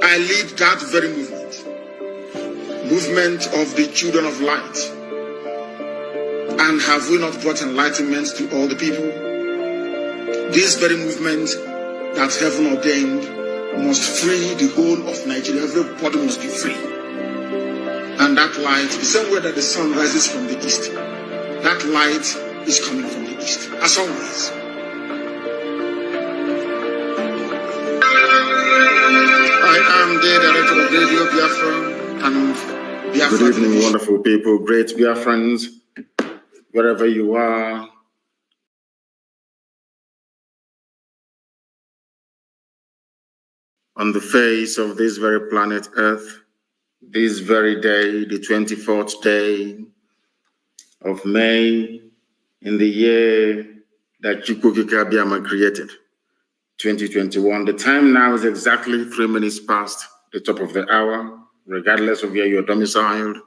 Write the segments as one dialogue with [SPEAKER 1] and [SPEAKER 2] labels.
[SPEAKER 1] I lead that very movement of the children of light. And have we not brought enlightenment to all the people? This very movement that heaven ordained must free the whole of Nigeria. Everybody must be free. And that light, the same way that the sun rises from the east, that light is coming from the east, as always. I am the director of Radio Biafra and Biafra. Good evening, wonderful people, great Biafrans, wherever you are. On the face of this very planet Earth, this very day, the 24th day of May, in the year that Chukwukika created, 2021. The time now is exactly 3 minutes past the top of the hour, regardless of where you're domiciled.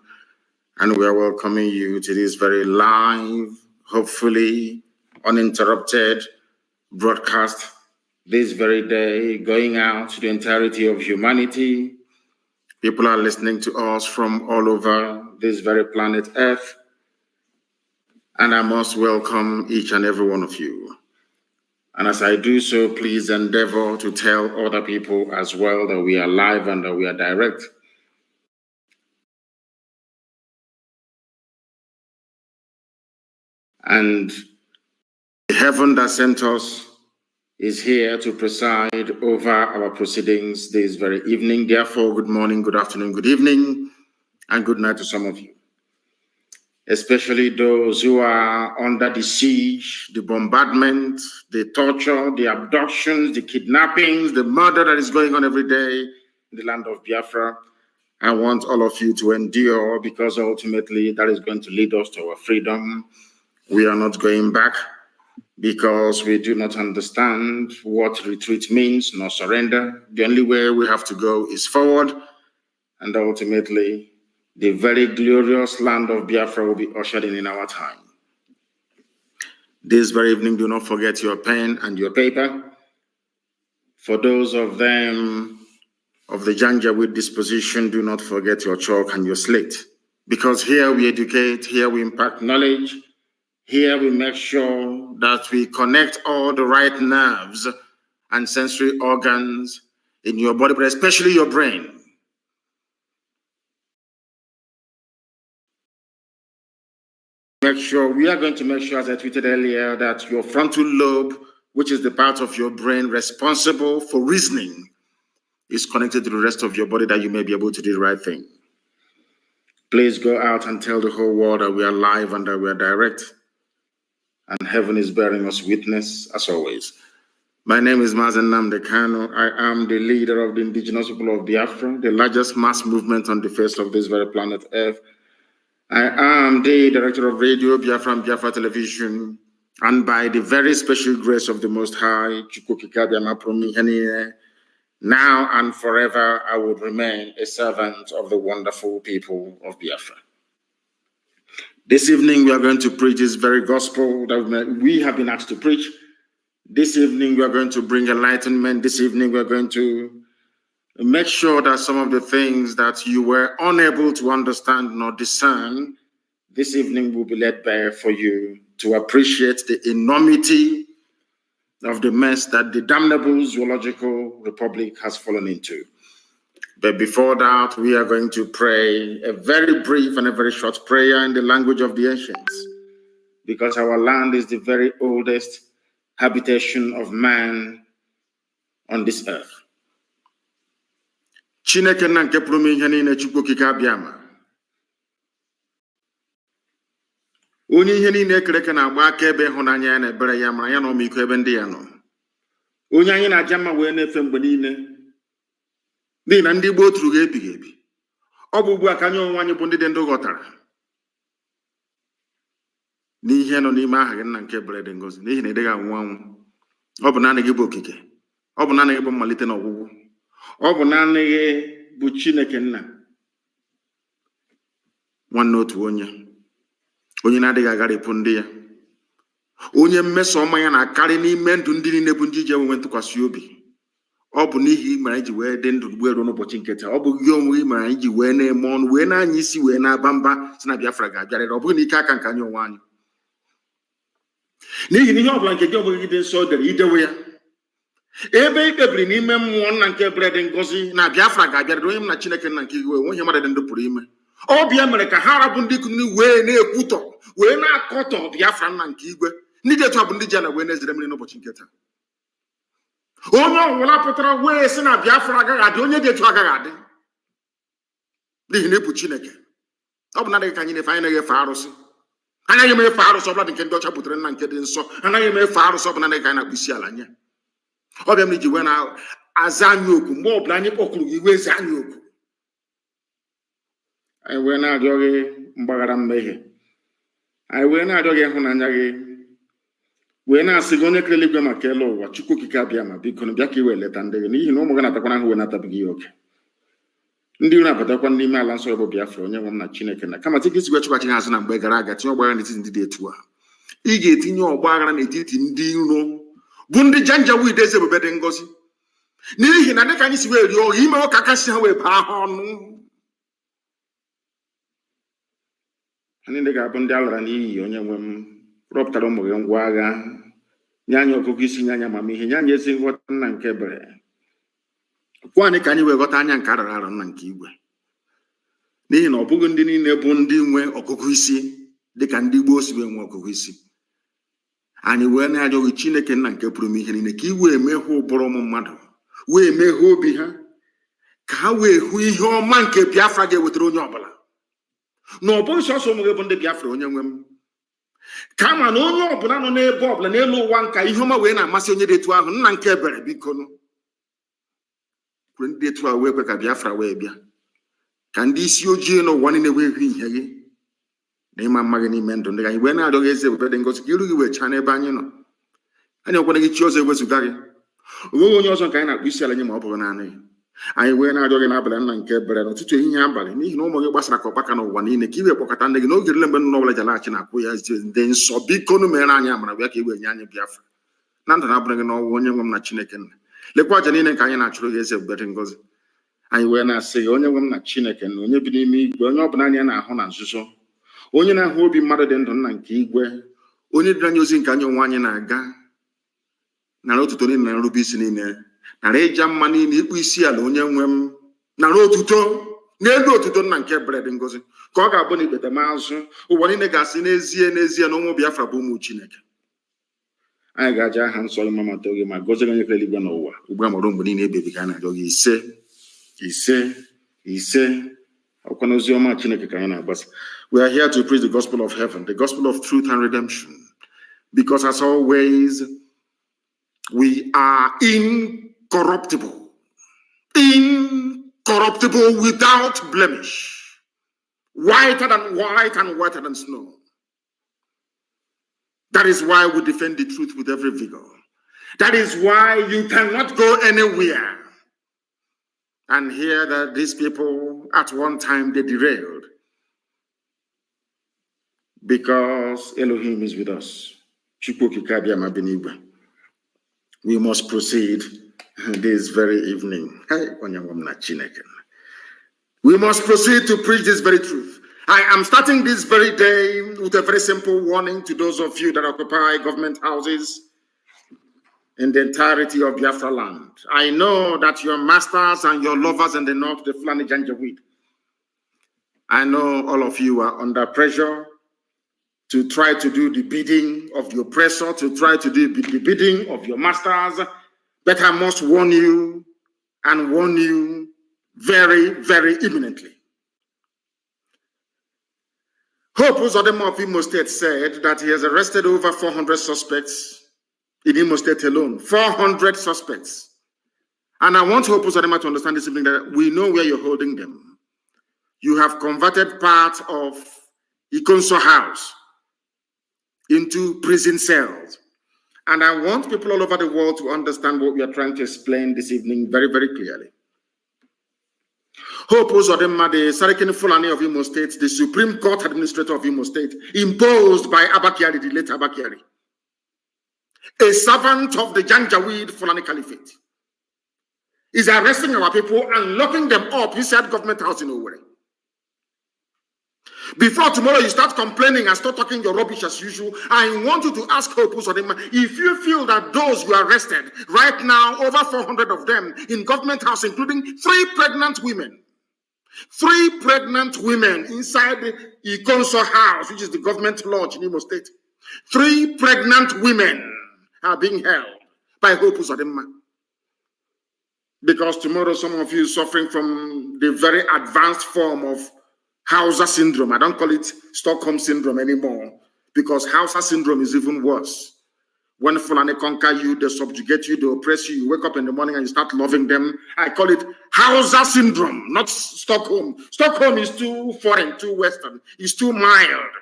[SPEAKER 1] And we are welcoming you to this very live, hopefully uninterrupted broadcast this very day, going out to the entirety of humanity. People are listening to us from all over this very planet Earth. And I must welcome each and every one of you. And as I do so, please endeavor to tell other people as well that we are live and that we are direct. And the heaven that sent us is here to preside over our proceedings this very evening. Therefore, good morning, good afternoon, good evening, and good night to some of you, especially those who are under the siege, the bombardment, the torture, the abductions, the kidnappings, the murder that is going on every day in the land of Biafra. I want all of you to endure, because ultimately that is going to lead us to our freedom. We are not going back, because we do not understand what retreat means, nor surrender. The only way we have to go is forward, and ultimately the very glorious land of Biafra will be ushered in our time. This very evening, do not forget your pen and your paper. For those of them of the Janjaweed disposition, do not forget your chalk and your slate. Because here we educate, here we impart knowledge, here we make sure that we connect all the right nerves and sensory organs in your body, but especially your brain. We are going to make sure, as I tweeted earlier, that your frontal lobe, which is the part of your brain responsible for reasoning, is connected to the rest of your body, that you may be able to do the right thing. Please go out and tell the whole world that we are live and that we are direct, and heaven is bearing us witness, as always. My name is Mazi Nnamdi Kanu. I am the leader of the indigenous people of Biafra, the largest mass movement on the face of this very planet Earth. I am the director of Radio Biafra and Biafra Television, and by the very special grace of the Most High, now and forever, I will remain a servant of the wonderful people of Biafra. This evening, we are going to preach this very gospel that we have been asked to preach. This evening, we are going to bring enlightenment. This evening, we are going to make sure that some of the things that you were unable to understand nor discern, this evening will be laid bare for you to appreciate the enormity of the mess that the damnable zoological republic has fallen into. But before that, we are going to pray a very brief and a very short prayer in the language of the ancients, because our land is the very oldest habitation of man on this earth. Chineke na nke pụrụ ihe niile, Chukwu okike abịama. Onye ihe niile ekere eke na-agba aka ebe ịhụnanya ya na ebere ya, mara ya na ọmịiko ebe ndị ya nọ. Onye anyị na-aja mma wee na-efe mgbe niile, n'ihi na ndị gboo tụrụ ga-ebighị ebi. Ọ bụ ugbu a ka anyị onwe anyị bụ ndị dị ndụ ghọtara n'ihe nọ n'ime aha gị nna nke ebere dị ngọzi, n'ihi na ị dịghị anwụ anwụ. Ọ bụ naanị gị bụ okike, ọ bụ naanị gị bụ mmalite na ọgwụgwụ, ọ bụ naanị gị bụ Chineke nna nwanne otu onye na-adịghị agharịpụ ndị ya, onye mmeso ọma ya na-akarị n'ime ndụ ndị niile bụ ndị ji enwe ntụkwasị obi. Obunihi Mariji where then to wear on Pochinketa, Obuyomi Mariji when a mon, when I nisi when I bamba, Snabiafraga, Jared Obunika can you one. Nini your blanket, you didn't saw the either way. Ebe Bebrini mem one and kept bread and gossy, Nabiafraga, Jared Nachinekan and Kigo, when your mother than the Purime. Obi America, Harabundikuni, way near Puto, when I caught of Biafran and Kigo, needed to Abundijana when there's the Remino Pochinketa. Oh no, wala potra we se na Biafra agagade onye de tu agagade. Di ne puchineke. Obna de kanyine fa na ye farusi. Anaghị m efe arụsị ọbụla nke ndị ọcha butere na nke dị nsọ. Anaghị m efe arụsị ọbụla na na akpụsi ala nye. Ọbịa m ji we na aza anyị okwu mgbe ọbụla anyị kpọkụrụ iwe eze anyị okwu. Anyị wee na-arịọ gị mgbaghara mmehie. Anyị wee na-arịọ gị ịhụnanya gị. Wee na-asị gị onye kere eluigwe maka elu ụwa Chukwu okike abịa ma biko bịa ka iwe leta ndị gị n'ihi na ụmụ gị na-atakwana ahụ wee na-atabighị ya oke. Ndị iro na-abatakwa n'ime ala nsọ bụ Biafra onye nwe m na Chineke na kama tupu isi chụghachi ha azụ na mgbe gara aga tinye ọgbaghara n'etiti ndị dị etu a. Ị ga-etinye ọgbaghara n'etiti ndị iro bụ ndị janjaweed eze ebube dị ngọzi n'ihi na dịka anyị si wee rie ọha ime ụka kasị ha wee baa ha ọnụ. Anyị ndị ga-abụ ndị a lara n'iyi onye nwe m rọpụtara ụmụ gị ngwa agha nye anyị ọgụgụ isi nye anyị amamihe nye anyị ezi nghọta nna nke ebere. Kwa anyị ka anyị wee ghọta anya nke arara arọ nna nke igwe n'ihi na ọ bụghị ndị niile bụ ndị nwe ọgụgụ isi dịka ndị Igbo si wee nwe ọgụgụ isi. Anyị wee na-arịọ Chineke nna nke pụrụ ihe niile ka i wee meghee ụbụrụ ụmụ mmadụ wee meghee obi ha ka ha wee hụ ihe ọma nke Biafra ga-ewetara onye ọbụla na ọ bụghị sọsọ ụmụ gị bụ ndị Biafra onye nwe m kama na onye ọbụla nọ n'ebe ọbụla n'elu ụwa nka ihe ọma wee na-amasị onye dị etu ahụ nna nke ebere biko nụ kwere ndị etu ahụ wee kwe ka Biafra wee bịa ka ndị isi ojii n'ụwa niile wee hụ ihe gị na ịma mma gị n'ime ndụ ndị anyị wee na-arịọ gị eze ebube dị ngọzi ka iru gị wee chaa n'ebe anyị nọ. Anyị ọkwara gị chi ọzọ ewezụga gị onweghị onye ọzọ nke anyị na-akpụ isi ala nye ma ọ bụrụ naanị gị. Anyị wee na-arịọ gị n'abalị nna nke ebere n'ụtụtụ ehihie abalị n'ihi na ụmụ gị gbasara ka ọkpaka n'ụwa niile ka i wee kpọkọta ndị gị n'oge niile mgbe nnụnụ ọbụla ji alaghachi na-akwụ ya ndị nsọ biko nụ mere anyị amara bịa ka i wee nye anyị Biafra na ndụ na-abụrụ gị n'ọnwụ onye nwe m na Chineke nna lekwa aja niile nke anyị na-achụrụ gị eze ebube dị ngọzi. Anyị wee na-asị gị onye nwe m na Chineke na onye bi n'ime igwe onye ọbụla anyị na-ahụ na nzuzo onye na-ahụ obi mmadụ dị ndụ nna nke igwe onye dịrị anyị ozi nke anyị onwe anyị na-aga nara otuto niile na nrube isi niile nara ịja mma niile ịkpụ isi ala onye nwe m nara otuto n'elu otuto nna nke ebere dị ngọzi ka ọ ga-abụ na ikpete mazụ ụwa niile ga-asị n'ezie n'ezie na ụmụ Biafra bụ ụmụ Chineke. Anyị ga-aja aha nsọ gị mamata oge ma gọzie onye kere eluigwe n'ụwa ugbu a mụrụ mgbe niile ebebi ka a na-arịọ gị ise ise ise ọkwa n'ozi ọma Chineke ka anyị na-agbasa. We are here to preach the gospel of heaven, the gospel of truth and redemption, because as always we are incorruptible without blemish, whiter than white and whiter than snow. That is why we defend the truth with every vigor. That is why you cannot go anywhere and hear that these people at one time they derailed because Elohim is with us. We must proceed this very evening. We must proceed to preach this very truth. I am starting this very day with a very simple warning to those of you that occupy government houses in the entirety of Biafra land. I know that your masters and your lovers in the north, the Fulani Janjaweed, I know all of you are under pressure to try to do the bidding of the oppressor, to try to do the bidding of your masters. But I must warn you and warn you very, very imminently. Hope Uzodinma of Imo State said that he has arrested over 400 suspects in Imo State alone. 400 suspects. And I want Hope Uzodinma to understand this evening that we know where you're holding them. You have converted part of Ikonso House into prison cells. And I want people all over the world to understand what we are trying to explain this evening very, very clearly. Hope Uzodinma, the Sarkin Fulani of Imo State, the Supreme Court Administrator of Imo State, imposed by Abakiari, the late Abakiari, a servant of the Janjaweed Fulani Caliphate, is arresting our people and locking them up inside government house in Owerri. Before tomorrow you start complaining and start talking your rubbish as usual, I want you to ask Hope Uzodinma, if you feel that those you arrested right now, over 400 of them in government house, including 3 pregnant women, 3 pregnant women inside the Ikonso house, which is the government lodge in Imo State. 3 pregnant women are being held by Hope Uzodinma. Because tomorrow some of you suffering from the very advanced form of Hausa syndrome. I don't call it Stockholm syndrome anymore, because Hausa syndrome is even worse. When Fulani conquer you, they subjugate you, they oppress you, you wake up in the morning and you start loving them. I call it Hausa syndrome, not Stockholm. Stockholm is too foreign, too Western. It's too mild.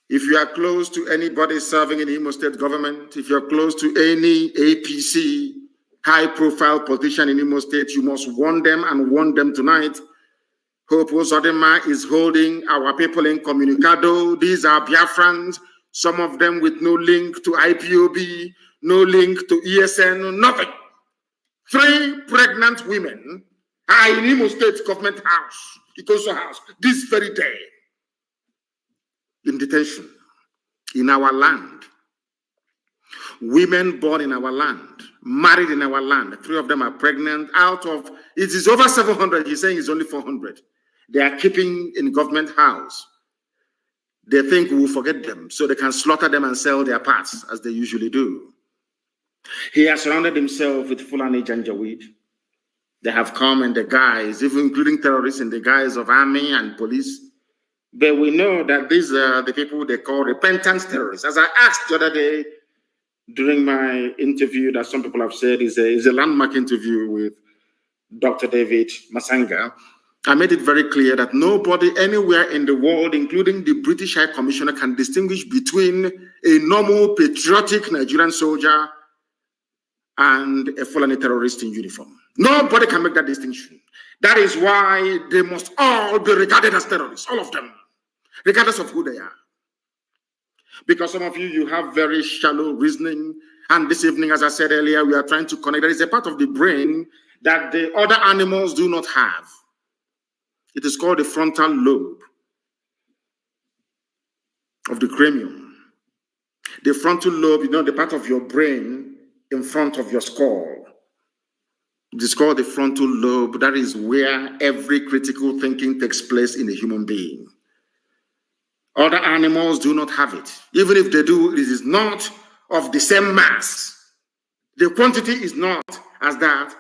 [SPEAKER 1] If you are close to anybody serving in the Imo State government, if you're close to any APC high-profile politician in Imo State, you must warn them and warn them tonight. Hope Uzodinma is holding our people incommunicado. These are Biafrans, some of them with no link to IPOB, no link to ESN, nothing. 3 pregnant women are in Imo State government house, Ikonso house, this very day, in detention, in our land. Women born in our land, married in our land. 3 of them are pregnant. Out of, it is over 700. He's saying it's only 400. They are keeping in government house. They think we will forget them, so they can slaughter them and sell their parts, as they usually do. He has surrounded himself with Fulani Janjaweed. They have come in the guise, even including terrorists, in the guise of army and police. But we know that these are the people they call repentant terrorists. As I asked the other day, during my interview that some people have said is a landmark interview with Dr. David Masanga, I made it very clear that nobody anywhere in the world, including the British High Commissioner, can distinguish between a normal patriotic Nigerian soldier and a Fulani terrorist in uniform. Nobody can make that distinction. That is why they must all be regarded as terrorists, all of them, regardless of who they are. Because some of you, you have very shallow reasoning. And this evening, as I said earlier, we are trying to connect. There is a part of the brain that the other animals do not have. It is called the frontal lobe of the cranium. The frontal lobe, you know, the part of your brain in front of your skull. It is called the frontal lobe. That is where every critical thinking takes place in a human being. Other animals do not have it. Even if they do, it is not of the same mass. The quantity is not as that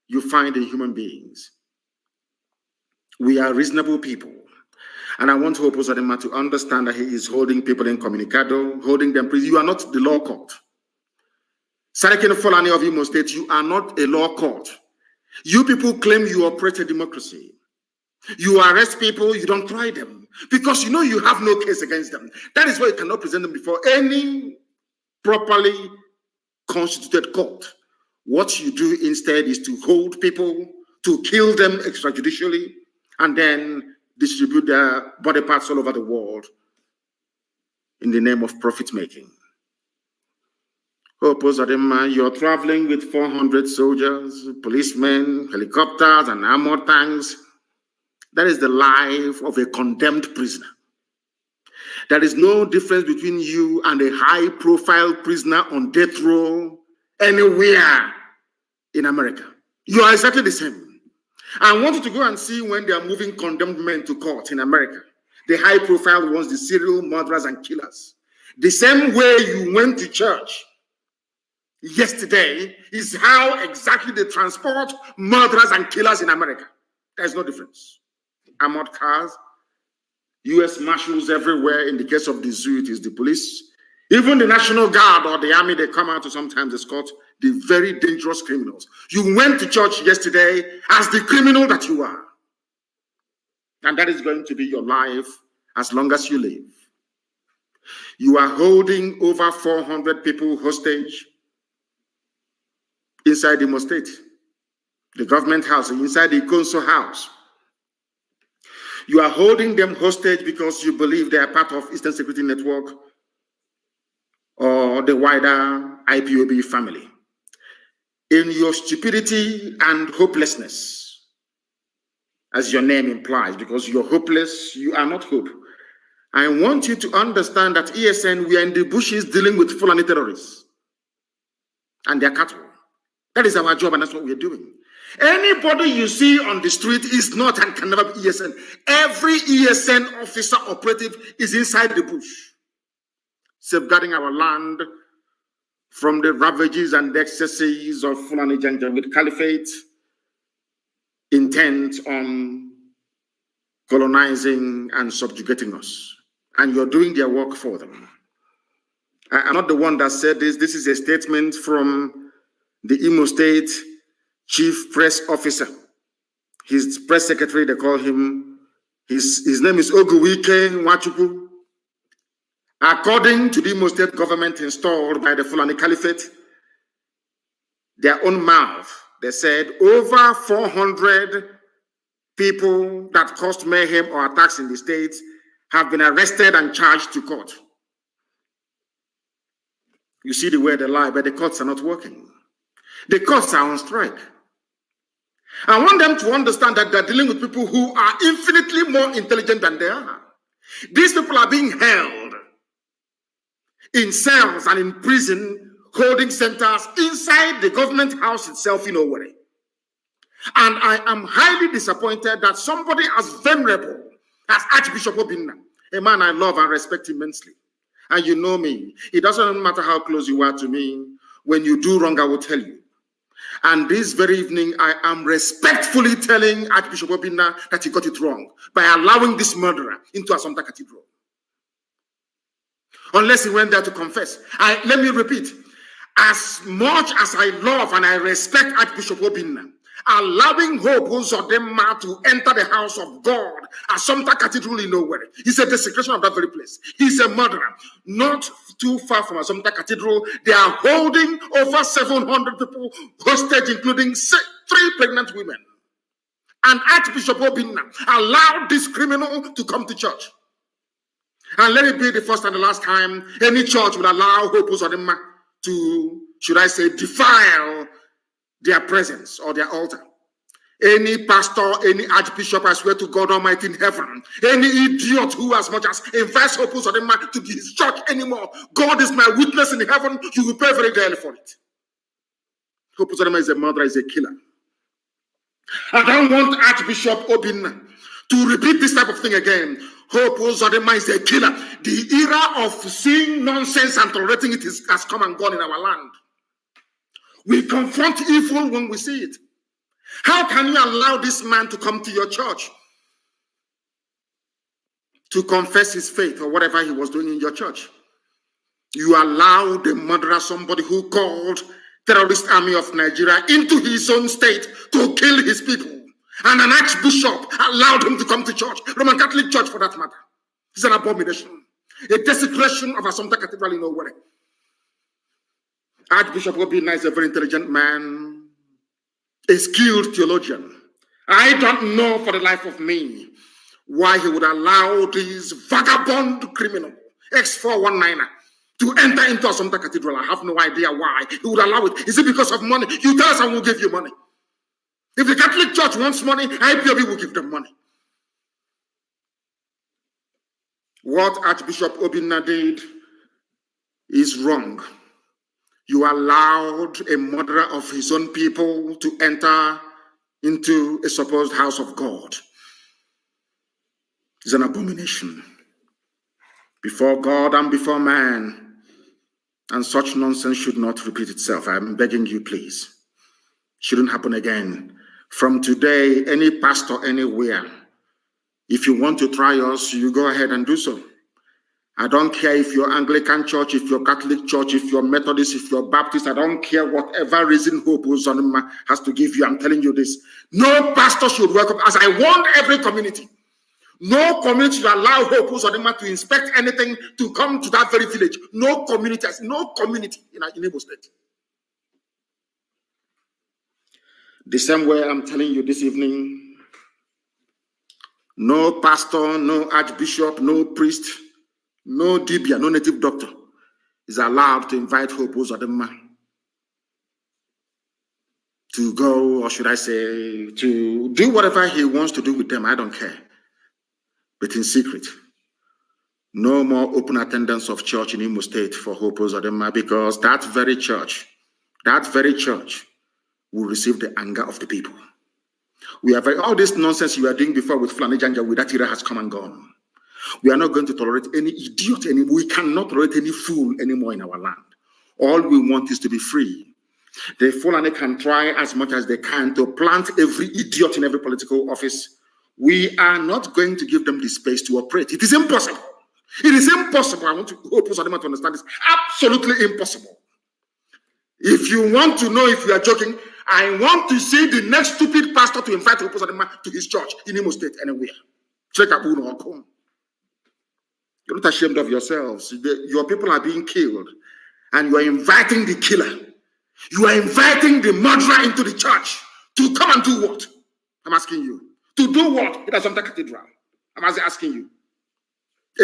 [SPEAKER 1] you find in human beings. We are reasonable people. And I want Hope Uzodinma to understand that he is holding people incommunicado, holding them prison. You are not the law court. Sarkin Fulani of Imo State, you are not a law court. You people claim you operate a democracy. You arrest people, you don't try them, because you know you have no case against them. That is why you cannot present them before any properly constituted court. What you do instead is to hold people, to kill them extrajudicially, and then distribute their body parts all over the world in the name of profit making. Hope Uzodinma, you're traveling with 400 soldiers, policemen, helicopters, and armored tanks. That is the life of a condemned prisoner. There is no difference between you and a high-profile prisoner on death row anywhere in America. You are exactly the same. I want you to go and see when they are moving condemned men to court in America. The high-profile ones, the serial murderers and killers. The same way you went to church yesterday is how exactly they transport murderers and killers in America. There is no difference. Armored cars, U.S. Marshals everywhere. In the case of the zoo, it is the police. Even the National Guard or the Army, they come out to sometimes escort the very dangerous criminals. You went to church yesterday as the criminal that you are. And that is going to be your life as long as you live. You are holding over 400 people hostage inside Imo State, the government house, inside the Ikonso house. You are holding them hostage because you believe they are part of Eastern Security Network or the wider IPOB family. in your stupidity and hopelessness, as your name implies, because you're hopeless, you are not hope. I want you to understand that ESN, we are in the bushes dealing with Fulani terrorists and their cattle. That is our job, and that's what we're doing. Anybody you see on the street is not and can never be ESN. Every ESN officer operative is inside the bush, safeguarding our land from the ravages and the excesses of Fulani Janjaweed Caliphate, intent on colonizing and subjugating us. And you're doing their work for them. I'm not the one that said this. This is a statement from the Imo State Chief Press Officer. His press secretary, they call him, his name is Oguwike Nwachukwu. According to the Imo State government installed by the Fulani Caliphate, their own mouth, they said over 400 people that caused mayhem or attacks in the state have been arrested and charged to court. You see the way they lie, but the courts are not working. The courts are on strike. I want them to understand that they're dealing with people who are infinitely more intelligent than they are. These people are being held in cells and in prison holding centers inside the government house itself in Owerri. And I am highly disappointed that somebody as venerable as Archbishop Obinna, a man I love and respect immensely, and you know me, it doesn't matter how close you are to me, when you do wrong, I will tell you. And this very evening, I am respectfully telling Archbishop Obinna that he got it wrong by allowing this murderer into Assumpta Cathedral. Unless he went there to confess. Let me repeat, as much as I love and I respect Archbishop Obinna, allowing Hope Uzodinma to enter the house of God, Assumpta Cathedral in Owerri, is a desecration of that very place. He's a murderer. Not too far from Assumpta Cathedral, they are holding over 700 people hostage, including 3 pregnant women. And Archbishop Obinna allowed this criminal to come to church. And let it be the first and the last time any church will allow Hope Uzodinma to, should I say, defile their presence or their altar. Any pastor, any archbishop, I swear to God Almighty in heaven, any idiot who as much as invites Hope Uzodinma to be his church anymore, God is my witness in heaven, you will pay very dearly for it. Hope Uzodinma is a murderer, is a killer. I don't want Archbishop Obinna to repeat this type of thing again. Hope Uzodinma is a killer. The era of seeing nonsense and tolerating it has come and gone in our land. We confront evil when we see it. How can you allow this man to come to your church to confess his faith or whatever he was doing in your church? You allow the murderer, somebody who called terrorist army of Nigeria into his own state to kill his people. And an archbishop allowed him to come to church, Roman Catholic Church for that matter. It's an abomination. A desecration of Assumpta Cathedral in Owerri. Archbishop Obinna is a very intelligent man, a skilled theologian. I don't know for the life of me why he would allow this vagabond criminal, X419er, to enter into Assumpta Cathedral. I have no idea why he would allow it. Is it because of money? You tell us and we'll give you money. If the Catholic Church wants money, IPOB will give them money. What Archbishop Obinna did is wrong. You allowed a murderer of his own people to enter into a supposed house of God. It's an abomination before God and before man. And such nonsense should not repeat itself. I'm begging you, please. Shouldn't happen again. From today, any pastor anywhere, if you want to try us, you go ahead and do so. I don't care if you're Anglican Church, if you're Catholic Church, if you're Methodist, if you're Baptist. I don't care whatever reason Hope Uzodinma has to give you. I'm telling you this. No pastor should welcome, as I warned every community, no community should allow Hope Uzodinma to inspect anything to come to that very village. No community in Imo State. The same way I'm telling you this evening, no pastor, no archbishop, no priest, no dibia, no native doctor is allowed to invite Hope Uzodinma to go, or should I say, to do whatever he wants to do with them. I don't care. But in secret. No more open attendance of church in Imo State for Hope Uzodinma, because that very church will receive the anger of the people. We have all this nonsense you were doing before with Fulani Janja, with that era has come and gone. We are not going to tolerate any idiot anymore. We cannot tolerate any fool anymore in our land. All we want is to be free. The Fulani can try as much as they can to plant every idiot in every political office. We are not going to give them the space to operate. It is impossible. It is impossible. I want to hope to understand this. Absolutely impossible. If you want to know if you are joking, I want to see the next stupid pastor to invite Hope Uzodinma to his church in Imo State anywhere. Check up Uno or come. You're not ashamed of yourselves. Your people are being killed, and you are inviting the killer. You are inviting the murderer into the church to come and do what? I'm asking you. To do what? It is on the cathedral. I'm asking you.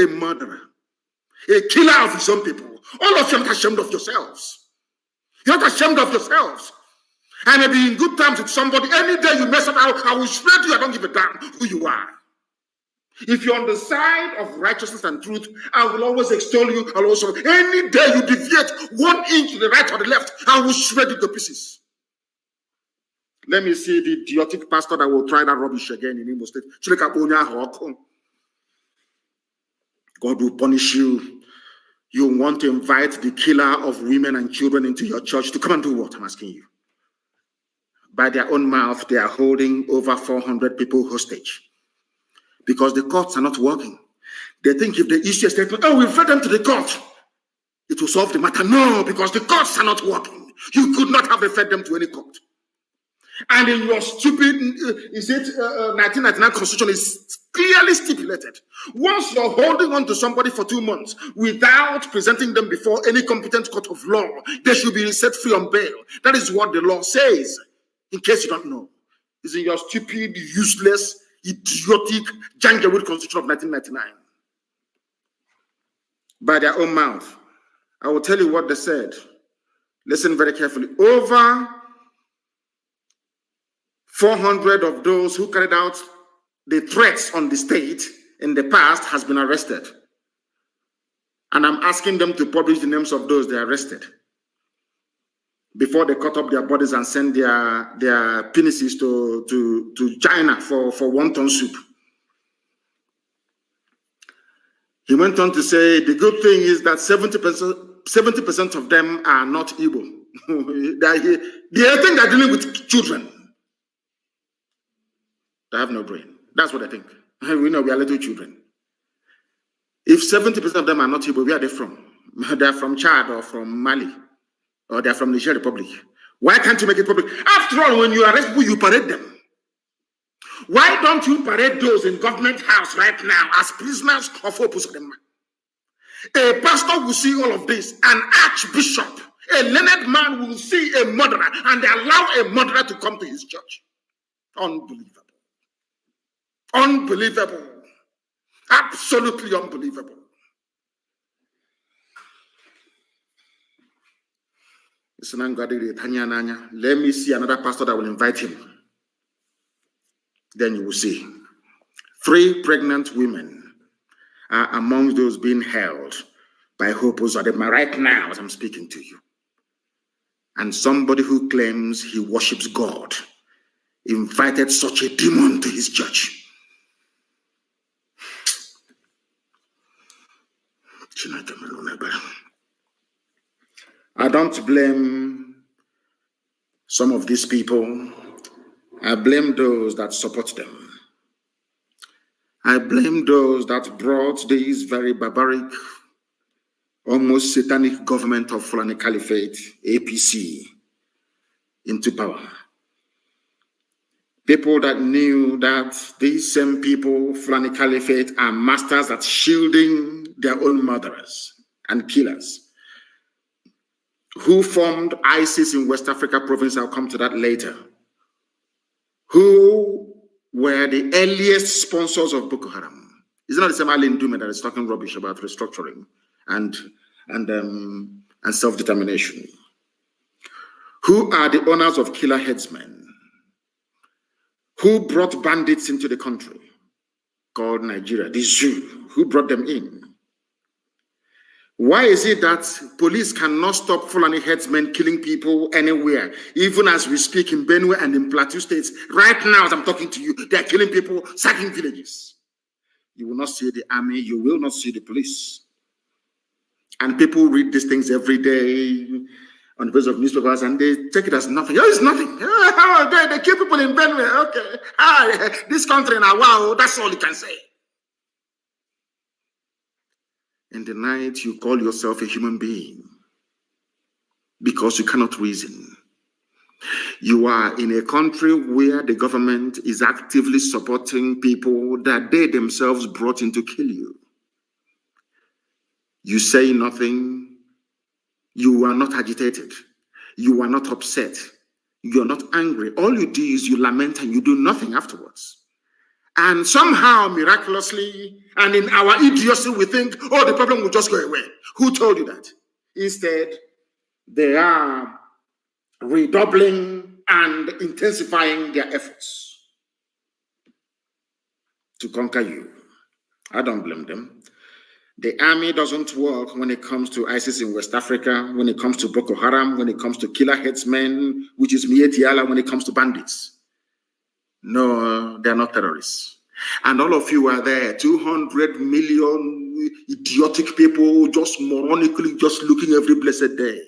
[SPEAKER 1] A murderer. A killer of his own people. All of you are not ashamed of yourselves. You're not ashamed of yourselves. I may be in good terms with somebody. Any day you mess up, I will spread you. I don't give a damn who you are. If you're on the side of righteousness and truth, I will always extol you. I'll also, any day you deviate 1 inch to the right or the left, I will shred you to pieces. Let me see the idiotic pastor that will try that rubbish again in Imo State. God will punish you. You want to invite the killer of women and children into your church to come and do what? I'm asking you. By their own mouth, they are holding over 400 people hostage. Because the courts are not working. They think if they issue a statement, oh, we'll refer them to the court, it will solve the matter. No, because the courts are not working. You could not have referred them to any court. And in your stupid, 1999 constitution is clearly stipulated. Once you're holding on to somebody for 2 months without presenting them before any competent court of law, they should be set free on bail. That is what the law says. In case you don't know, it's in your stupid, useless, idiotic, Janjaweed Constitution of 1999. By their own mouth. I will tell you what they said. Listen very carefully. Over 400 of those who carried out the threats on the state in the past has been arrested. And I'm asking them to publish the names of those they arrested before they cut up their bodies and send their penises to China for wonton soup. He went on to say, the good thing is that 70% of them are not Igbo. They think they're dealing with children. They have no brain. That's what I think. We know we are little children. If 70% of them are not Igbo, where are they from? They're from Chad or from Mali. Or they're from the Niger Republic. Why can't you make it public? After all, when you arrest people, you parade them. Why don't you parade those in government house right now as prisoners of Hope Uzodinma? A pastor will see all of this. An archbishop, a learned man will see a murderer, and they allow a murderer to come to his church. Unbelievable. Unbelievable. Absolutely unbelievable. Let me see another pastor that will invite him. Then you will see. 3 pregnant women are among those being held by Hope Uzodinma right now as I'm speaking to you. And somebody who claims he worships God invited such a demon to his church. I don't blame some of these people. I blame those that support them. I blame those that brought this very barbaric, almost satanic government of Fulani Caliphate, APC, into power. People that knew that these same people, Fulani Caliphate, are masters at shielding their own murderers and killers. Who formed ISIS in West Africa province, I'll come to that later. Who were the earliest sponsors of Boko Haram. It's not the same Alin Dume that is talking rubbish about restructuring and self-determination. Who are the owners of killer headsmen? Who brought bandits into the country called Nigeria? The zoo. Who brought them in? Why is it that police cannot stop Fulani headsmen killing people anywhere, even as we speak in Benue and in Plateau states? Right now, as I'm talking to you, they are killing people, sacking villages. You will not see the army, you will not see the police. And people read these things every day on the page of newspapers and they take it as nothing. Oh, it's nothing. Oh, they kill people in Benue. Okay. This country now, wow, that's all you can say. In the night, you call yourself a human being because you cannot reason. You are in a country where the government is actively supporting people that they themselves brought in to kill you. You say nothing. You are not agitated. You are not upset. You are not angry. All you do is you lament and you do nothing afterwards. And somehow, miraculously, and in our idiocy, we think, oh, the problem will just go away. Who told you that? Instead, they are redoubling and intensifying their efforts to conquer you. I don't blame them. The army doesn't work when it comes to ISIS in West Africa, when it comes to Boko Haram, when it comes to killer headsmen, which is Mietiala, when it comes to bandits. No, they're not terrorists. And all of you are there, 200 million idiotic people just moronically just looking every blessed day.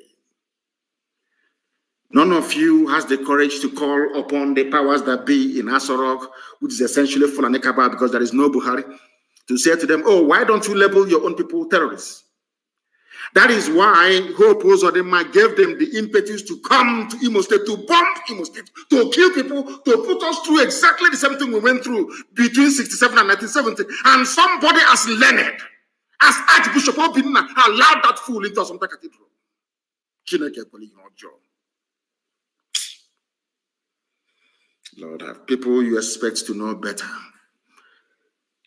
[SPEAKER 1] None of you has the courage to call upon the powers that be in Asorok, which is essentially Fulani Kaba, because there is no Buhari, to say to them, oh, why don't you label your own people terrorists? That is why Hope Uzodinma gave them the impetus to come to Imo State, to bomb Imo State, to kill people, to put us through exactly the same thing we went through between 67 and 1970. And somebody as learned as Archbishop Obinna allowed that fool into Assumpta Cathedral. Lord, have people you expect to know better.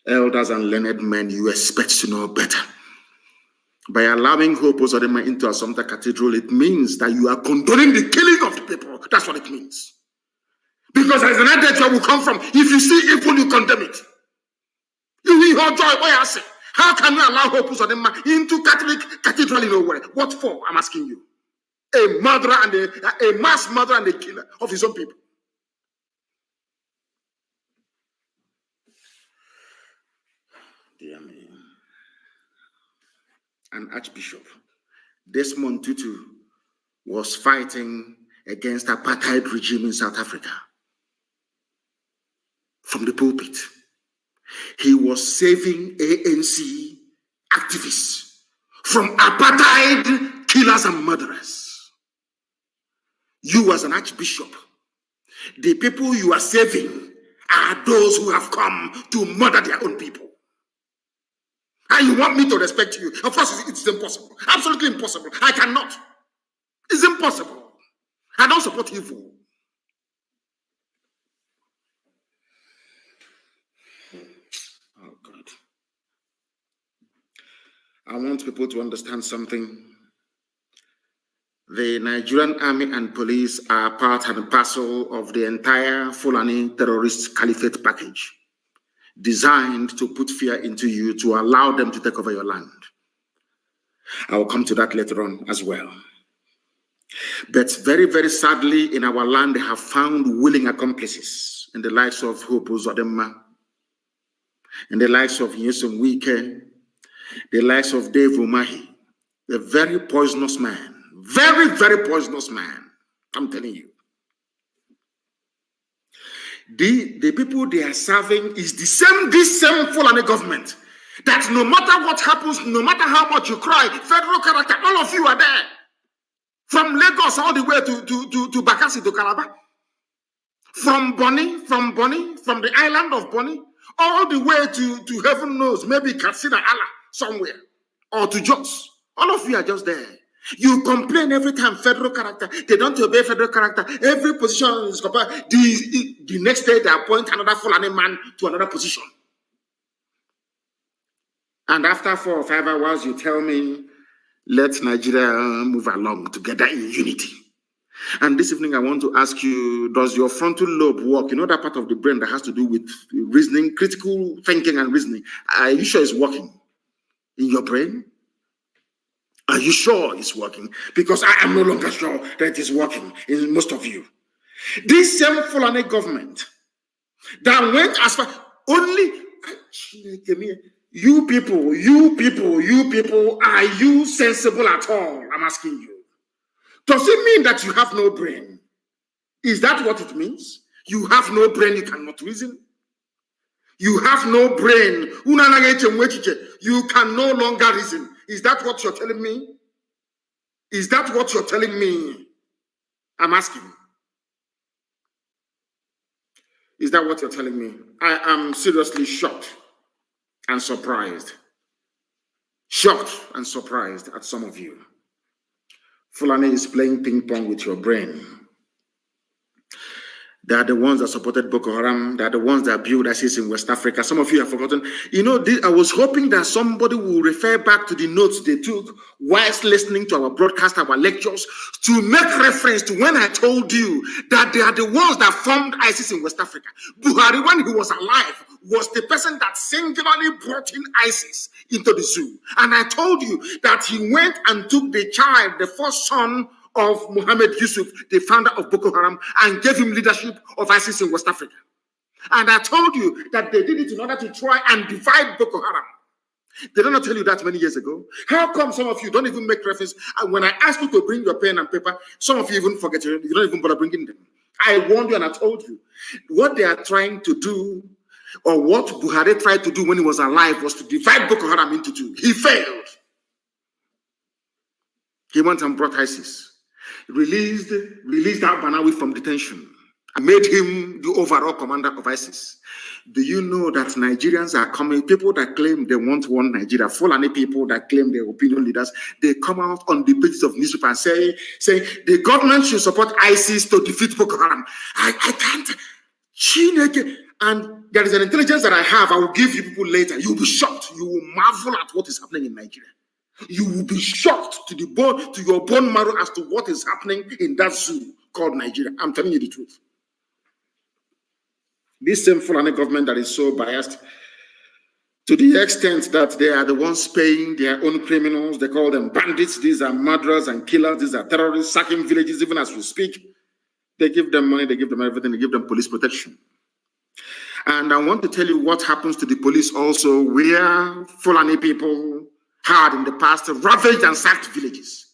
[SPEAKER 1] Elders and learned men you expect to know better. By allowing Hope Uzodinma into Assumpta Cathedral, it means that you are condoning the killing of the people. That's what it means. Because there is an idea that will come from, if you see evil, you condemn it. You will hear joy. Why I say, how can you allow Hope Uzodinma into Catholic Cathedral in Owerri? What for? I'm asking you. A murderer and a mass murderer and a killer of his own people. Dear me. An archbishop, Desmond Tutu, was fighting against apartheid regime in South Africa. From the pulpit, he was saving ANC activists from apartheid killers and murderers. You as an archbishop, the people you are saving are those who have come to murder their own people. And you want me to respect you? Of course, it's impossible. Absolutely impossible. I cannot. It's impossible. I don't support evil. Oh, God. I want people to understand something. The Nigerian army and police are part and parcel of the entire Fulani terrorist caliphate package, designed to put fear into you, to allow them to take over your land. I will come to that later on as well. But very, very sadly, in our land, they have found willing accomplices in the likes of Hope Uzodinma, in the likes of Nyesom Wike, the likes of Dave Umahi, a very poisonous man, very, very poisonous man, I'm telling you. The people they are serving is this same Fulani government. That no matter what happens, no matter how much you cry, federal character, all of you are there. From Lagos all the way to Bakassi to Calabar. From Bonny, from the island of Bonny, all the way to heaven knows, maybe Katsina Allah somewhere, or to Jos. All of you are just there. You complain every time, federal character. They don't obey federal character. Every position is compared. The next day, they appoint another Fulani man to another position. And after 4 or 5 hours, you tell me, let Nigeria move along together in unity. And this evening, I want to ask you, does your frontal lobe work? You know that part of the brain that has to do with reasoning, critical thinking and reasoning. Are you sure it's working in your brain? Are you sure it's working? Because I am no longer sure that it is working in most of you. This same Fulani government that went as far, only, you people, are you sensible at all? I'm asking you. Does it mean that you have no brain? Is that what it means? You have no brain, you cannot reason? You have no brain. You can no longer reason. Is that what you're telling me? Is that what you're telling me? I'm asking. Is that what you're telling me? I am seriously shocked and surprised. Shocked and surprised at some of you. Fulani is playing ping pong with your brain. They are the ones that supported Boko Haram. They are the ones that built ISIS in West Africa. Some of you have forgotten. You know, I was hoping that somebody will refer back to the notes they took whilst listening to our broadcast, our lectures, to make reference to when I told you that they are the ones that formed ISIS in West Africa. Buhari, when he was alive, was the person that singularly brought in ISIS into the zoo. And I told you that he went and took the child, the first son of Mohammed Yusuf, the founder of Boko Haram, and gave him leadership of ISIS in West Africa. And I told you that they did it in order to try and divide Boko Haram. Did I not tell you that many years ago? How come some of you don't even make reference? And when I ask you to bring your pen and paper, some of you even forget, you don't even bother bringing them. I warned you and I told you. What they are trying to do, or what Buhari tried to do when he was alive, was to divide Boko Haram into two. He failed. He went and brought ISIS. Released Al-Banawi from detention and made him the overall commander of ISIS. Do you know that Nigerians are coming, people that claim they want one Nigeria, Fulani people that claim they're opinion leaders, they come out on the pages of newspaper and say the government should support ISIS to defeat Boko Haram. I can't. And there is an intelligence that I have, I will give you people later. You'll be shocked. You will marvel at what is happening in Nigeria. You will be shocked to your bone marrow as to what is happening in that zoo called Nigeria. I'm telling you the truth. This same Fulani government that is so biased to the extent that they are the ones paying their own criminals. They call them bandits. These are murderers and killers. These are terrorists, sacking villages even as we speak. They give them money. They give them everything. They give them police protection. And I want to tell you what happens to the police also, where Fulani people had in the past ravaged and sacked villages.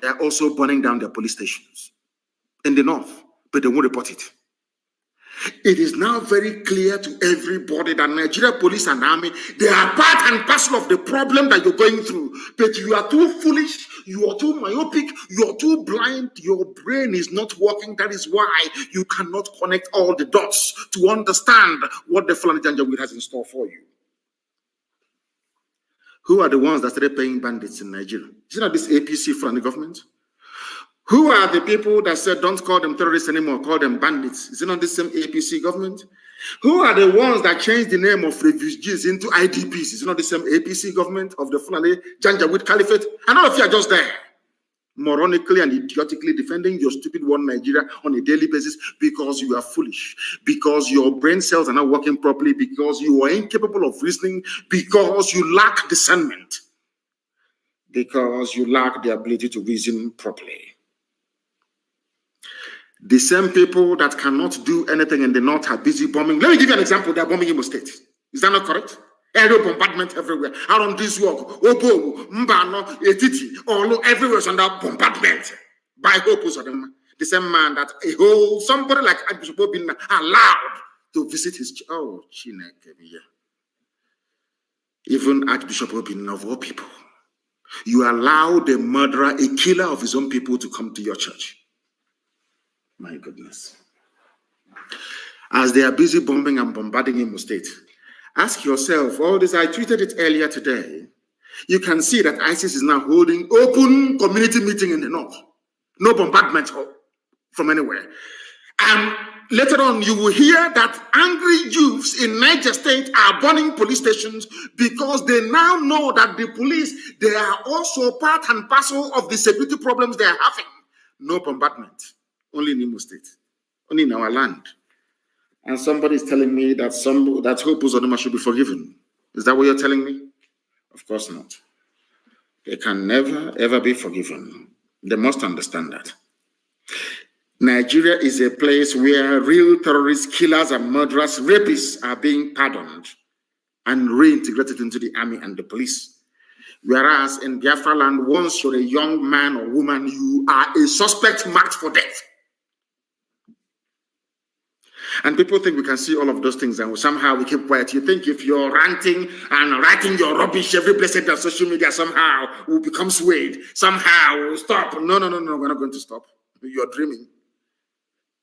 [SPEAKER 1] They are also burning down their police stations in the north, but they won't report it. It is now very clear to everybody that Nigeria police and army, they are part and parcel of the problem that you're going through. But you are too foolish, you are too myopic, you are too blind, your brain is not working. That is why you cannot connect all the dots to understand what the Fulani Janjaweed has in store for you. Who are the ones that started paying bandits in Nigeria? Is it not this APC Fulani government? Who are the people that said, don't call them terrorists anymore, call them bandits? Is it not the same APC government? Who are the ones that changed the name of refugees into IDPs? Is it not the same APC government of the Fulani Janjaweed Caliphate? And all of you are just there, moronically and idiotically defending your stupid one Nigeria on a daily basis because you are foolish, because your brain cells are not working properly, because you are incapable of reasoning, because you lack discernment, because you lack the ability to reason properly. The same people that cannot do anything in the north are busy bombing. Let me give you an example. They are bombing Imo State. Is that not correct? Aerial bombardment everywhere. Around this work, Obo, Mbano, Etiti, all everywhere is under bombardment by Hopus of them. The same man that somebody like Archbishop Obin allowed to visit his. Oh, Chineke. Even Archbishop Obin of all people. You allow the murderer, a killer of his own people, to come to your church. My goodness. As they are busy bombing and bombarding Imo State, ask yourself, all this, I tweeted it earlier today, you can see that ISIS is now holding open community meeting in the north. No bombardment from anywhere. And later on, you will hear that angry youths in Niger State are burning police stations because they now know that the police, they are also part and parcel of the security problems they are having. no bombardment, only in Imo State, only in our land. And somebody is telling me that Hope Uzodinma should be forgiven. Is that what you're telling me? Of course not. They can never, ever be forgiven. They must understand that. Nigeria is a place where real terrorists, killers, and murderers, rapists are being pardoned and reintegrated into the army and the police. Whereas in Biafra land, once you're a young man or woman, you are a suspect marked for death. And people think we can see all of those things and somehow we keep quiet. You think if you're ranting and writing your rubbish every blessed on social media, somehow will become swayed. Somehow we'll stop. No, we're not going to stop. You're dreaming.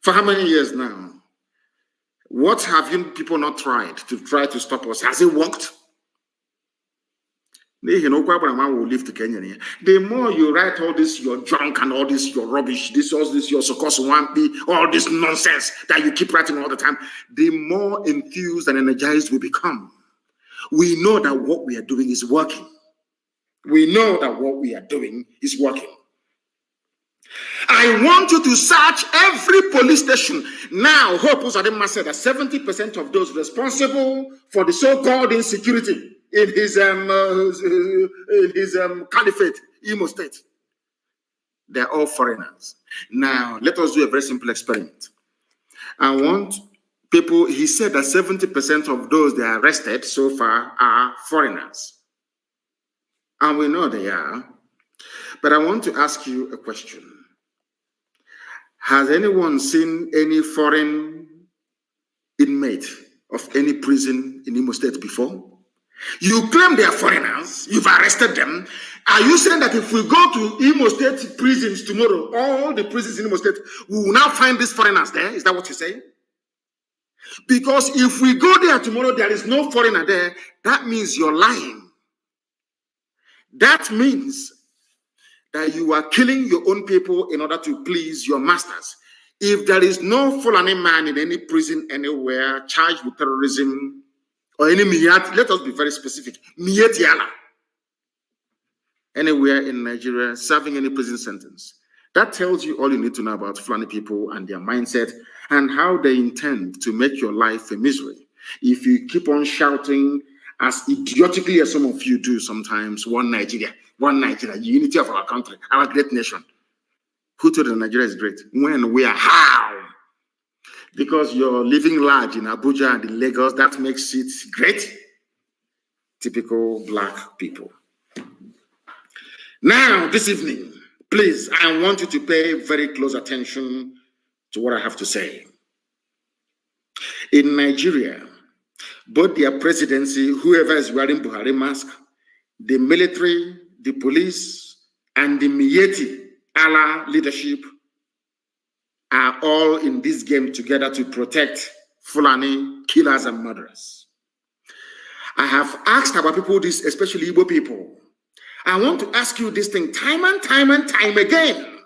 [SPEAKER 1] For how many years now? What have you people not tried to stop us? Has it worked? Will leave to Kenya. The more you write all this, your junk and all this, your rubbish, all this, your Sokosuwampi, all this nonsense that you keep writing all the time, the more enthused and energized we become. We know that what we are doing is working. We know that what we are doing is working. I want you to search every police station. Now, Hope Uzodinma said that 70% of those responsible for the so-called insecurity in his caliphate, Imo State, they're all foreigners. Now, let us do a very simple experiment. I want people, he said that 70% of those they arrested so far are foreigners. And we know they are. But I want to ask you a question. Has anyone seen any foreign inmate of any prison in Imo State before? You claim they are foreigners, you've arrested them. Are you saying that if we go to Imo State prisons tomorrow, all the prisons in Imo State, we will now find these foreigners there? Is that what you're saying? Because if we go there tomorrow, there is no foreigner there, that means you're lying. That means that you are killing your own people in order to please your masters. If there is no Fulani man in any prison anywhere charged with terrorism or any Miyati, let us be very specific, Miyetiala, anywhere in Nigeria serving any prison sentence, that tells you all you need to know about Fulani people and their mindset and how they intend to make your life a misery. If you keep on shouting as idiotically as some of you do sometimes, one Nigeria, unity of our country, our great nation. Who told you Nigeria is great? When, where, how? Because you're living large in Abuja and in Lagos, that makes it great. Typical black people. Now, this evening, please, I want you to pay very close attention to what I have to say. In Nigeria, both their presidency, whoever is wearing Buhari mask, the military, the police, and the Miyetti Allah leadership are all in this game together to protect Fulani killers and murderers. I have asked our people this, especially Igbo people. I want to ask you this thing time and time again.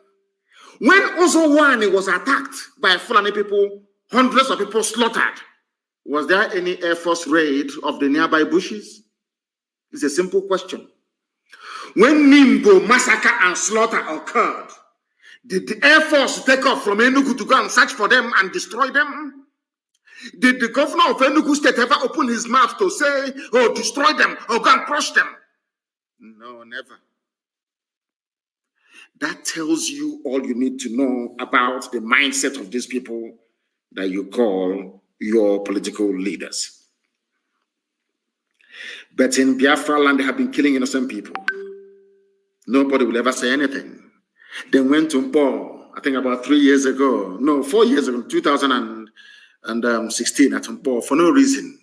[SPEAKER 1] When Ozowani was attacked by Fulani people, hundreds of people slaughtered, was there any Air Force raid of the nearby bushes? It's a simple question. When Nimbo massacre and slaughter occurred, did the Air Force take off from Enugu to go and search for them and destroy them? Did the governor of Enugu State ever open his mouth to say, oh, destroy them, or go and crush them? No, never. That tells you all you need to know about the mindset of these people that you call your political leaders. But in Biafra land, they have been killing innocent people. Nobody will ever say anything. They went to Mpo, I think about 4 years ago, 2016 at Mpo, for no reason.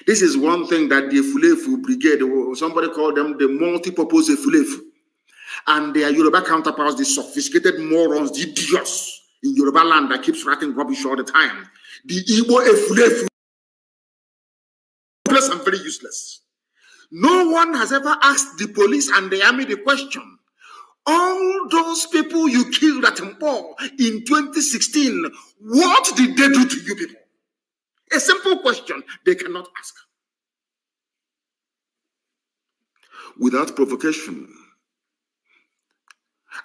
[SPEAKER 1] This is one thing that the Efulefu Brigade, somebody called them the multi-purpose Efulefu, and their Yoruba counterparts, the sophisticated morons, the idiots in Yoruba land that keeps writing rubbish all the time. The Igbo Efulefu, and very useless. No one has ever asked the police and the army the question. All those people you killed at Mpo in 2016, what did they do to you people? A simple question they cannot ask. Without provocation,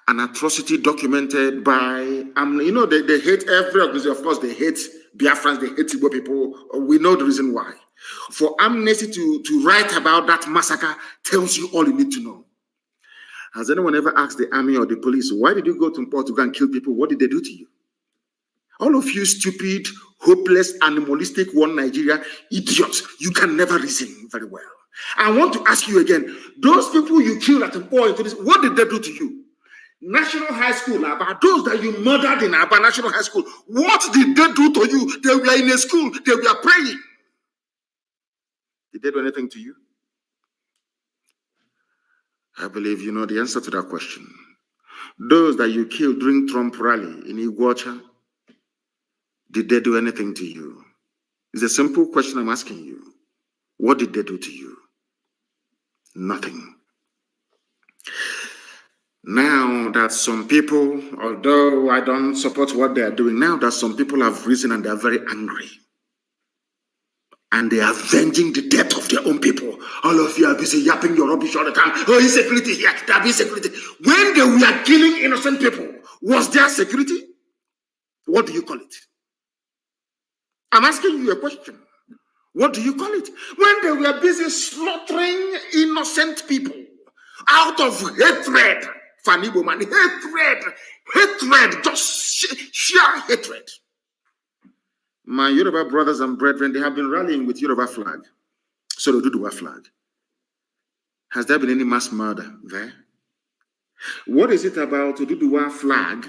[SPEAKER 1] An atrocity documented by, they hate every organization. Of course, they hate Biafrans, they hate Igbo people. We know the reason why. For Amnesty to write about that massacre tells you all you need to know. Has anyone ever asked the army or the police, why did you go to Portugal and kill people? What did they do to you? All of you stupid, hopeless, animalistic, one Nigeria idiots, you can never reason very well. I want to ask you again, those people you killed at a point, what did they do to you? National High School, about those that you murdered in Aba National High School, what did they do to you? They were in a school, they were praying. Did they do anything to you? I believe you know the answer to that question. Those that you killed during Trump rally in Iguacha, did they do anything to you? It's a simple question I'm asking you. What did they do to you? Nothing. Now that some people, although I don't support what they are doing, now that some people have risen and they are very angry, and they are avenging the death of their own people. All of you are busy yapping your rubbish all the time. Oh, insecurity here, there be security. When they were killing innocent people, was there security? What do you call it? I'm asking you a question. What do you call it? When they were busy slaughtering innocent people out of hatred, Fanibo man, hatred, just sheer hatred. My Yoruba brothers and brethren, they have been rallying with Yoruba flag. So the Duduwa flag. Has there been any mass murder there? What is it about the Duduwa flag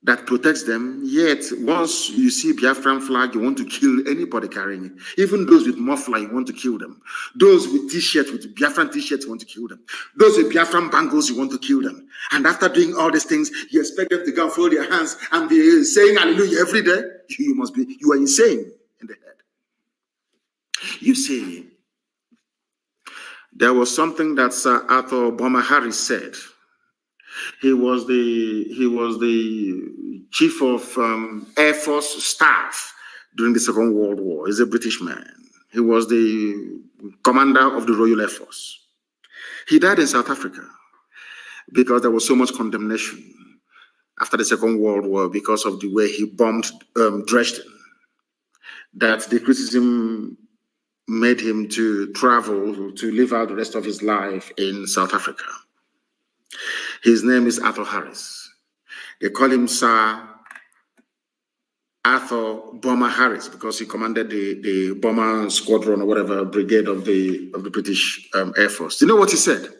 [SPEAKER 1] that protects them? Yet, once you see Biafran flag, you want to kill anybody carrying it. Even those with muffler, you want to kill them. Those with t-shirts, with Biafran t-shirts, you want to kill them. Those with Biafran bangles, you want to kill them. And after doing all these things, you expect them to go and fold their hands and be saying hallelujah every day? You are insane in the head. You see, there was something that Sir Arthur Boma Harris said. He was the chief of Air Force staff during the Second World War. He's a British man. He was the commander of the Royal Air Force. He died in South Africa because there was so much condemnation after the Second World War because of the way he bombed Dresden, that the criticism made him to travel to live out the rest of his life in South Africa. His name is Arthur Harris. They call him Sir Arthur Boma Harris because he commanded the bomber squadron or whatever brigade of the British Air Force. Do you know what he said?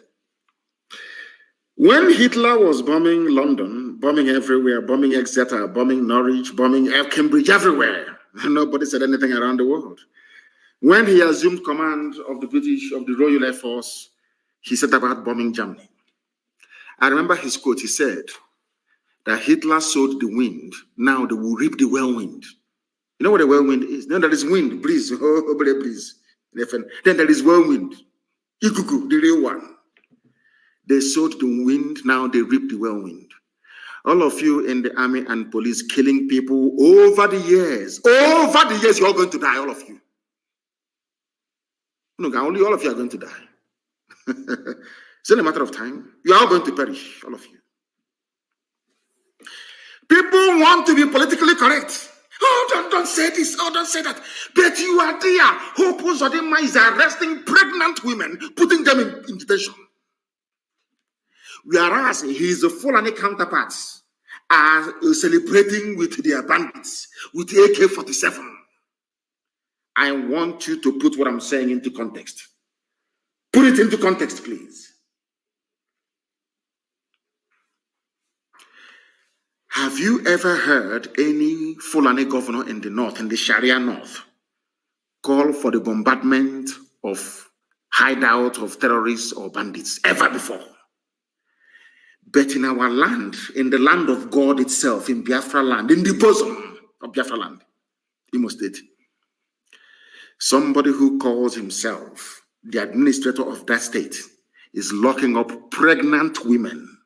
[SPEAKER 1] When Hitler was bombing London, bombing everywhere, bombing Exeter, bombing Norwich, bombing Cambridge, everywhere, nobody said anything around the world. When he assumed command of the Royal Air Force, he set about bombing Germany. I remember his quote. He said that Hitler sowed the wind. Now they will reap the whirlwind. You know what a whirlwind is? Then there is wind, breeze, breeze. Then there is whirlwind, ikuku, the real one. They sowed the wind. Now they reap the whirlwind. All of you in the army and police killing people over the years, you're all going to die, all of you. No, only all of you are going to die. It's only a matter of time. You are all going to perish, all of you. People want to be politically correct. Oh, don't say this. Oh, don't say that. But you are there. Hope Uzodinma is arresting pregnant women, putting them in detention. Whereas his Fulani counterparts are celebrating with their bandits, with AK-47. I want you to put what I'm saying into context. Put it into context, please. Have you ever heard any Fulani governor in the north, in the Sharia north, call for the bombardment of hideout of terrorists or bandits ever before? But in our land, in the land of God itself, in Biafra land, in the bosom of Biafra land, Imo State, somebody who calls himself the administrator of that state is locking up pregnant women.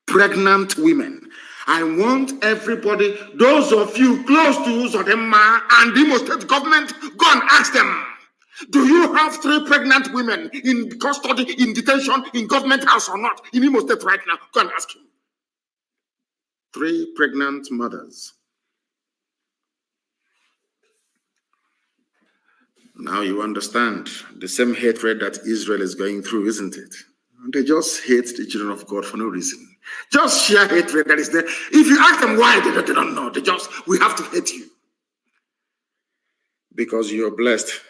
[SPEAKER 1] Pregnant women. I want everybody, those of you close to Uzodinma and the Imo State government, go and ask them. Do you have 3 pregnant women in custody, in detention, in government house or not? In Imo State right now. Go and ask him. 3 pregnant mothers. Now you understand the same hatred that Israel is going through, isn't it? They just hate the children of God for no reason. Just sheer hatred that is there. If you ask them why, they don't know. We have to hate you. Because you're blessed.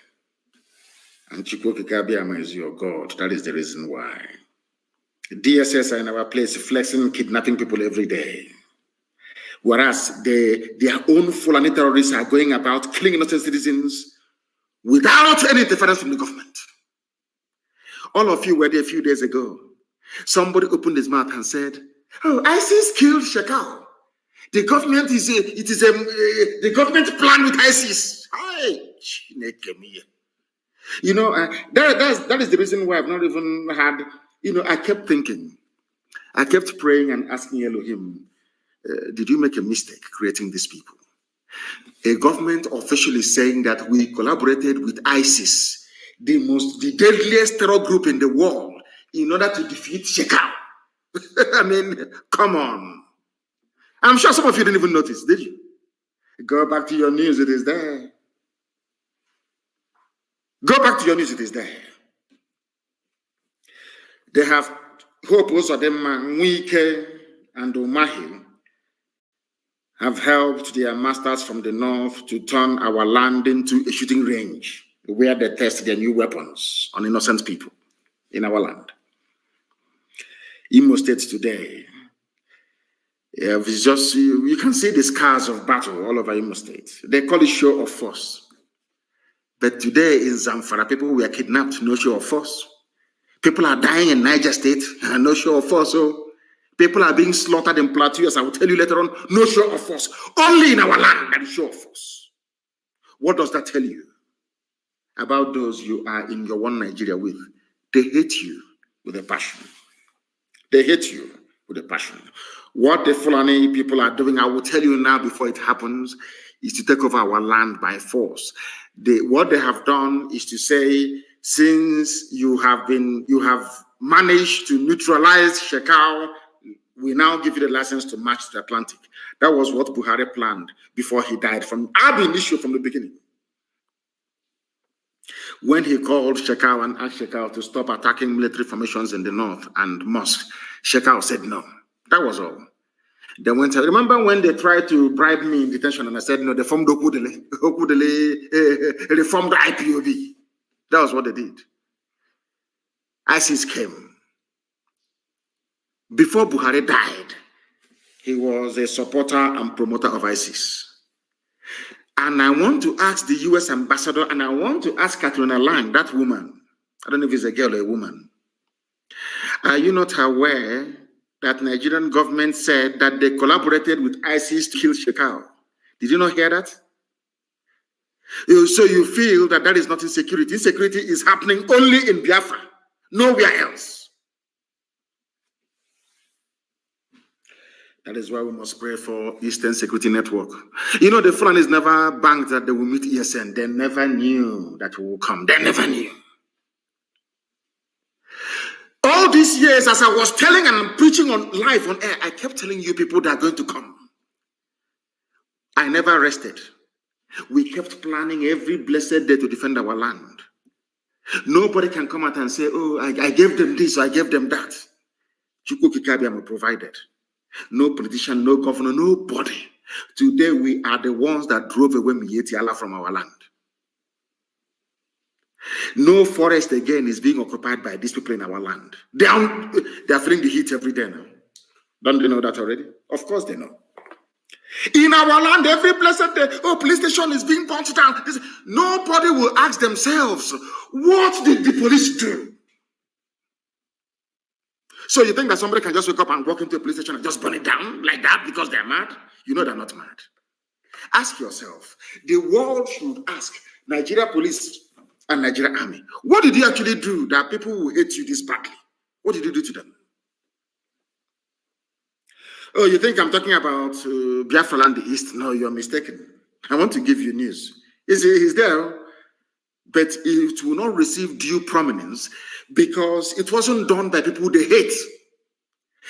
[SPEAKER 1] And Chukwukikabiama is your God. That is the reason why. DSS are in our place, flexing, kidnapping people every day. Whereas their own Fulani terrorists are going about killing innocent citizens without any interference from the government. All of you were there a few days ago. Somebody opened his mouth and said, "Oh, ISIS killed Shekau. The government the government plan with ISIS." You know, that is the reason why I've not even had. I kept thinking, I kept praying and asking Elohim, did you make a mistake creating these people? A government official is saying that we collaborated with ISIS, the deadliest terror group in the world, in order to defeat Shekau. I mean, come on. I'm sure some of you didn't even notice, did you? Go back to your news, it is there. Go back to your news, it is there. They have Hope Uzodinma, Wike, and Umahi have helped their masters from the north to turn our land into a shooting range where they test their new weapons on innocent people in our land. Imo State today, it's just, you can see the scars of battle all over Imo State. They call it show of force. But today in Zamfara, people were kidnapped, no show of force. People are dying in Niger State, no show of force. So people are being slaughtered in Plateau, as I will tell you later on, no show of force. Only in our land, that is show of force. What does that tell you about those you are in your one Nigeria with? They hate you with a passion. They hate you with a passion. What the Fulani people are doing, I will tell you now before it happens, is to take over our land by force. What they have done is to say, since you have managed to neutralize Shekau, we now give you the license to march to the Atlantic. That was what Buhari planned before he died from ab initio from the beginning. When he called Shekau and asked Shekau to stop attacking military formations in the north and mosques, Shekau said no. That was all. They went. Remember when they tried to bribe me in detention and I said no, they formed Okudele, reformed the IPOB. That was what they did. ISIS came. Before Buhari died, he was a supporter and promoter of ISIS. And I want to ask the US ambassador, and I want to ask Katrina Lang, that woman, I don't know if it's a girl or a woman, are you not aware that Nigerian government said that they collaborated with ISIS to kill Shekau? Did you not hear that? So you feel that is not insecurity. Insecurity is happening only in Biafra, nowhere else. That is why we must pray for Eastern Security Network. You know, the Fulanis never banked that they will meet ESN. They never knew that we will come. They never knew. All these years, as I was telling and preaching on live on air, I kept telling you people that are going to come. I never rested. We kept planning every blessed day to defend our land. Nobody can come out and say, oh, I gave them this, or I gave them that. Chukwukikabiama provided. No politician, no governor, nobody. Today, we are the ones that drove away Mieti Allah from our land. No forest again is being occupied by these people in our land. They are feeling the heat every day now. Don't they know that already? Of course they know. In our land, every blessed day, police station is being punched down. Nobody will ask themselves, what did the police do? So you think that somebody can just wake up and walk into a police station and just burn it down like that because they're mad? You know they're not mad. Ask yourself, the world should ask Nigeria police and Nigeria army, what did you actually do that people will hate you this badly? What did you do to them? Oh, you think I'm talking about Biafra land the East? No, you're mistaken. I want to give you news. He's there. but it will not receive due prominence because it wasn't done by people they hate.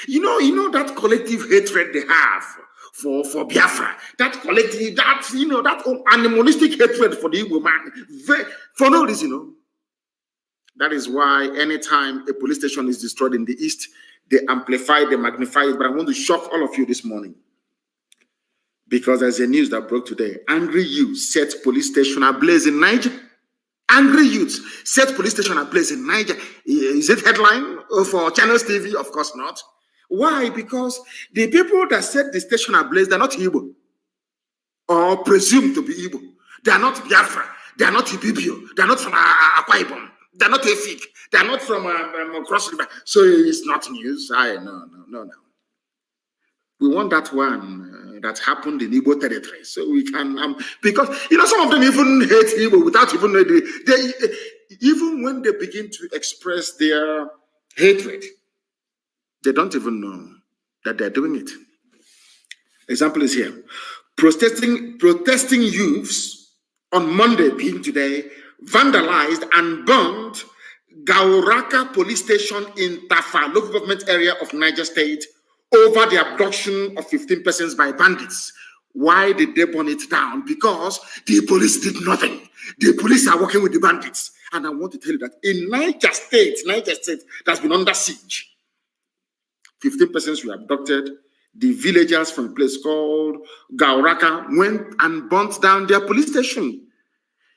[SPEAKER 1] You know that collective hatred they have for Biafra, that collective, that animalistic hatred for the Igbo man, for no reason, That is why anytime a police station is destroyed in the East, they amplify, they magnify it. But I want to shock all of you this morning, because there's a news that broke today. Angry youth set police station ablaze in Niger. Angry youths set police station ablaze in Niger. Is it headline for Channels TV? Of course not. Why? Because the people that set the station ablaze, they're not Igbo, or presumed to be Igbo. They are not Biafra. They are not Ibibio. They are not from Akwa Ibom. They are not Efik. They are not from Cross River. So it's not news. No. We want that one that happened in Igbo territory. So we can, because, some of them even hate Igbo without even knowing. Even when they begin to express their hatred, they don't even know that they're doing it. Example is here. Protesting youths on Monday, being today, vandalized and burned Gauraka police station in Tafa, local government area of Niger State, over the abduction of 15 persons by bandits. Why did they burn it down? Because the police did nothing. The police are working with the bandits. And I want to tell you that in Niger State that's been under siege, 15 persons were abducted. The villagers from a place called Gauraka went and burnt down their police station.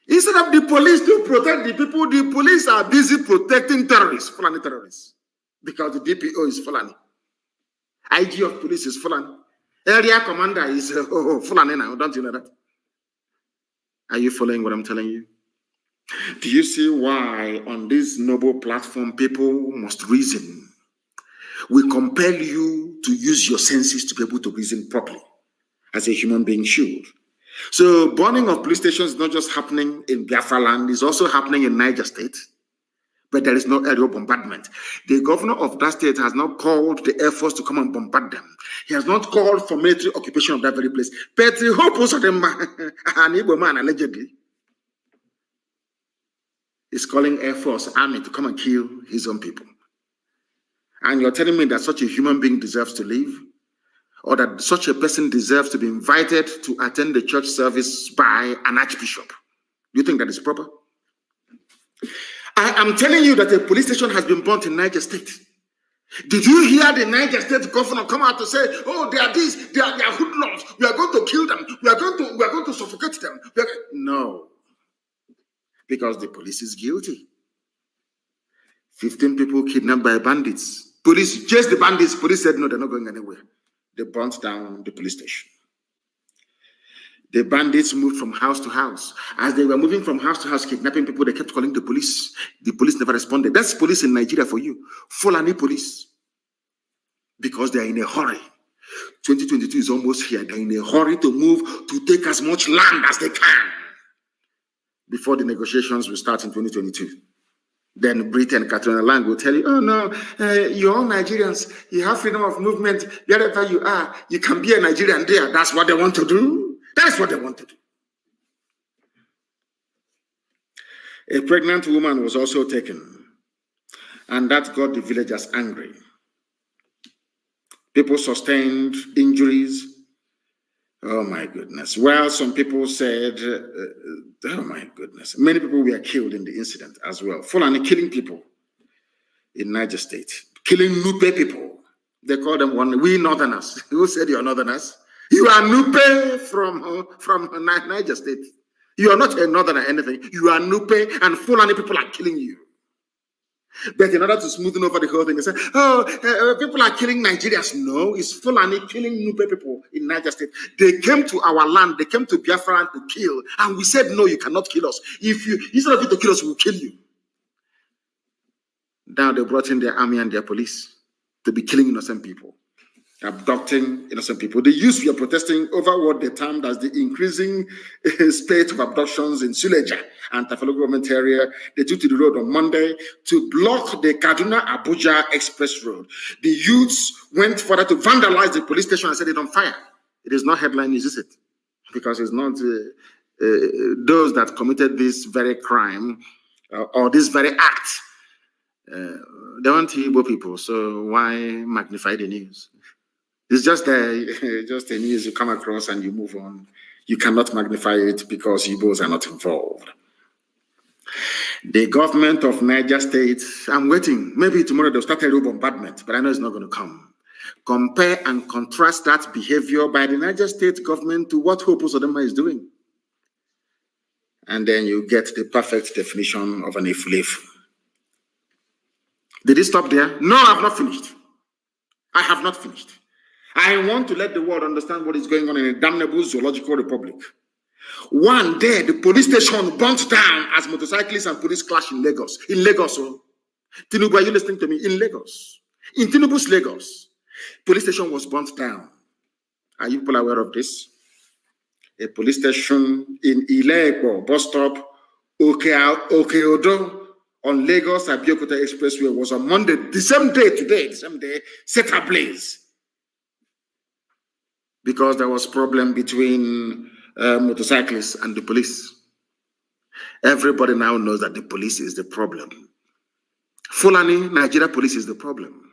[SPEAKER 1] Instead of the police to protect the people, the police are busy protecting terrorists, Fulani terrorists, because the DPO is Fulani. IG of police is Fulani. Area commander is Fulani now. Don't you know that? Are you following what I'm telling you? Do you see why on this noble platform people must reason? We compel you to use your senses to be able to reason properly, as a human being should. So burning of police stations is not just happening in Biafra land, it's also happening in Niger State, but there is no aerial bombardment. The governor of that state has not called the Air Force to come and bombard them. He has not called for military occupation of that very place. But the hope of them, an Igbo man allegedly, is calling Air Force army to come and kill his own people. And you're telling me that such a human being deserves to live? Or that such a person deserves to be invited to attend the church service by an archbishop? Do you think that is proper? I am telling you that a police station has been burnt in Niger State. Did you hear the Niger State governor come out to say, oh, they are these, they are hoodlums, we are going to kill them, we are going to suffocate them? No. Because the police is guilty. 15 people kidnapped by bandits. Police chased the bandits. Police said, no, they're not going anywhere. They burnt down the police station. The bandits moved from house to house. As they were moving from house to house, kidnapping people, they kept calling the police. The police never responded. That's police in Nigeria for you. Fulani police. Because they are in a hurry. 2022 is almost here. They're in a hurry to move, to take as much land as they can before the negotiations will start in 2022. Then Britain, Katrina Lang will tell you, oh no, you're all Nigerians. You have freedom of movement. Wherever you are, you can be a Nigerian there. That's what they want to do. That's what they want to do. A pregnant woman was also taken, and that got the villagers angry. People sustained injuries. Oh my goodness. Well, some people said, oh my goodness. Many people were killed in the incident as well. Fulani killing people in Niger State. Killing Nupe people. They call them we Northerners. Who said you're Northerners? You are Nupe from Niger State. You are not a Northerner anything. You are Nupe, and Fulani people are killing you. But in order to smoothen over the whole thing, they say, people are killing Nigerians. No, it's Fulani killing Nupe people in Niger State. They came to our land, they came to Biafra to kill, and we said, no, you cannot kill us. Instead of you to kill us, we'll kill you. Now they brought in their army and their police to be killing innocent people, abducting innocent people. The youth were protesting over what they termed as the increasing spate of abductions in Suleja and Tafalo government area. They took to the road on Monday to block the Kaduna-Abuja Express Road. The youths went further to vandalize the police station and set it on fire. It is not headline news, is it? Because it's not those that committed this very crime or this very act, they weren't Igbo people, so why magnify the news? It's just a news you come across and you move on. You cannot magnify it because Igbos are not involved. The government of Niger State, I'm waiting. Maybe tomorrow they'll start a real bombardment, but I know it's not going to come. Compare and contrast that behavior by the Niger State government to what Hope Uzodinma is doing. And then you get the perfect definition of an efulefu. Did it stop there? No, I have not finished. I have not finished. I want to let the world understand what is going on in a damnable zoological republic. One day, the police station burnt down as motorcyclists and police clash in Lagos. In Lagos, oh. Tinubu, are you listening to me? In Lagos. In Tinubu's Lagos, police station was burnt down. Are you people aware of this? A police station in Ileko bus stop, Okeodo, on Lagos Abeokuta Expressway was on Monday, the same day, set ablaze. Because there was problem between motorcyclists and the police. Everybody now knows that the police is the problem. Fulani Nigeria police is the problem.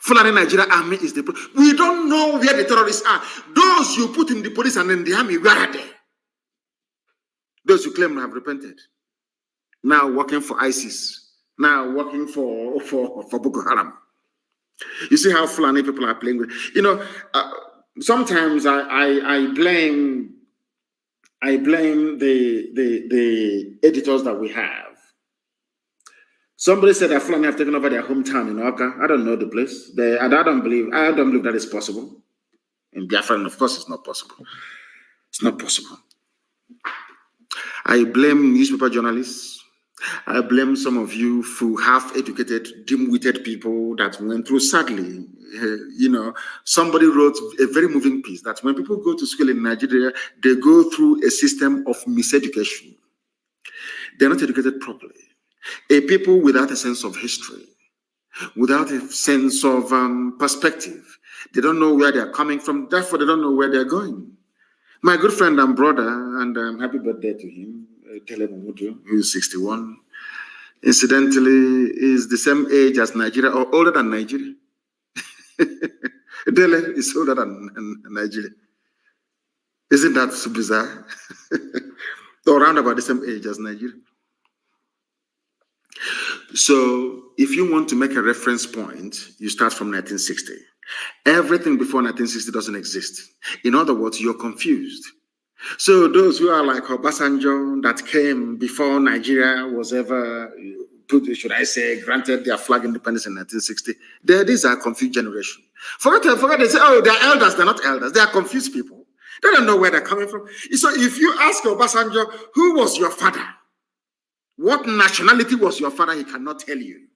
[SPEAKER 1] Fulani Nigeria army is the problem. We don't know where the terrorists are. Those you put in the police and in the army, where are they? Those who claim to have repented. Now working for ISIS. Now working for Boko Haram. You see how Fulani people are playing with. Sometimes I blame the editors that we have. Somebody said that Fulani have taken over their hometown in Oka. I don't know the place. I don't believe that is possible. In Biafra, and of course, it's not possible. It's not possible. I blame newspaper journalists. I blame some of you who half-educated, dim-witted people that went through, sadly, somebody wrote a very moving piece that when people go to school in Nigeria, they go through a system of miseducation. They're not educated properly. A people without a sense of history, without a sense of perspective. They don't know where they're coming from, therefore they don't know where they're going. My good friend and brother, and happy birthday to him, Tele Momudu, who's 61, incidentally, is the same age as Nigeria or older than Nigeria. Dele is older than Nigeria. Isn't that so bizarre? Or around about the same age as Nigeria. So if you want to make a reference point, you start from 1960. Everything before 1960 doesn't exist. In other words, you're confused. So those who are like Obasanjo that came before Nigeria was ever, should I say, granted their flag independence in 1960, these are a confused generation. Forget they say, oh, they're elders. They're not elders. They are confused people. They don't know where they're coming from. So if you ask Obasanjo, who was your father? What nationality was your father? He cannot tell you.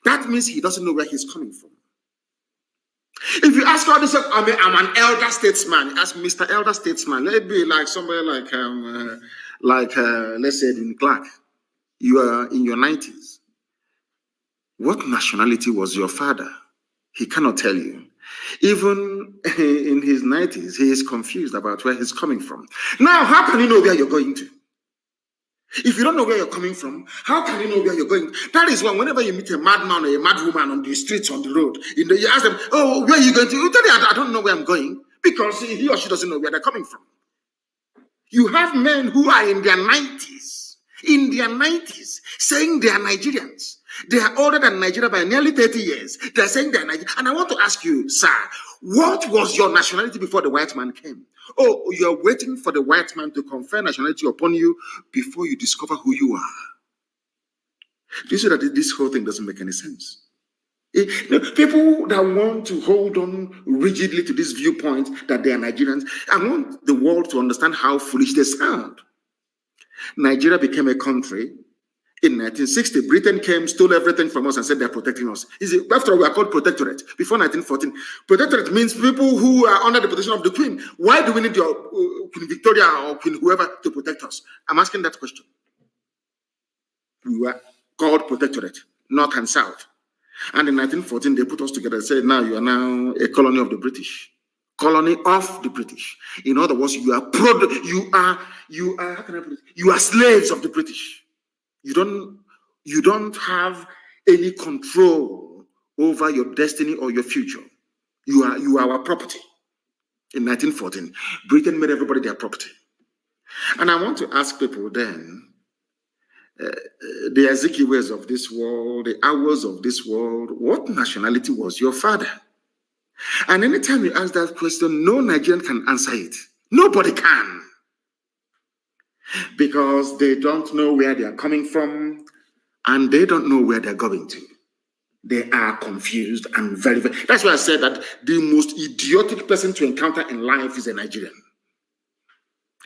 [SPEAKER 1] That means he doesn't know where he's coming from. If you ask all this, I'm an elder statesman. Ask Mr. Elder Statesman. Let it be like somebody like let's say in Clark. You are in your 90s. What nationality was your father? He cannot tell you. Even in his 90s, he is confused about where he's coming from. Now, how can you know where you're going to? If you don't know where you're coming from, how can you know where you're going? That is why whenever you meet a madman or a madwoman on the streets, on the road, you ask them, oh, where are you going to? You tell them, I don't know where I'm going, because he or she doesn't know where they're coming from. You have men who are in their 90s, saying they are Nigerians. They are older than Nigeria by nearly 30 years. They're saying they're Nigerian. And I want to ask you, sir, what was your nationality before the white man came? Oh, you're waiting for the white man to confer nationality upon you before you discover who you are. Do you see that this whole thing doesn't make any sense? People that want to hold on rigidly to this viewpoint that they are Nigerians, I want the world to understand how foolish they sound. Nigeria became a country in 1960. Britain came, stole everything from us and said they're protecting us. After all, we are called protectorate. Before 1914, protectorate means people who are under the protection of the Queen. Why do we need your Queen Victoria or Queen whoever to protect us? I'm asking that question. We were called protectorate, North and South. And in 1914, they put us together and said, now you are now a colony of the British. colony of the British. In other words, you are how can I put it? You are slaves of the British. You don't have any control over your destiny or your future. You are our property. In 1914, Britain made everybody their property. And I want to ask people then, the Ezekiels of this world, the hours of this world, what nationality was your father? And anytime you ask that question, no Nigerian can answer it. Nobody can. Because they don't know where they are coming from and they don't know where they're going to. They are confused and very, very... That's why I said that the most idiotic person to encounter in life is a Nigerian.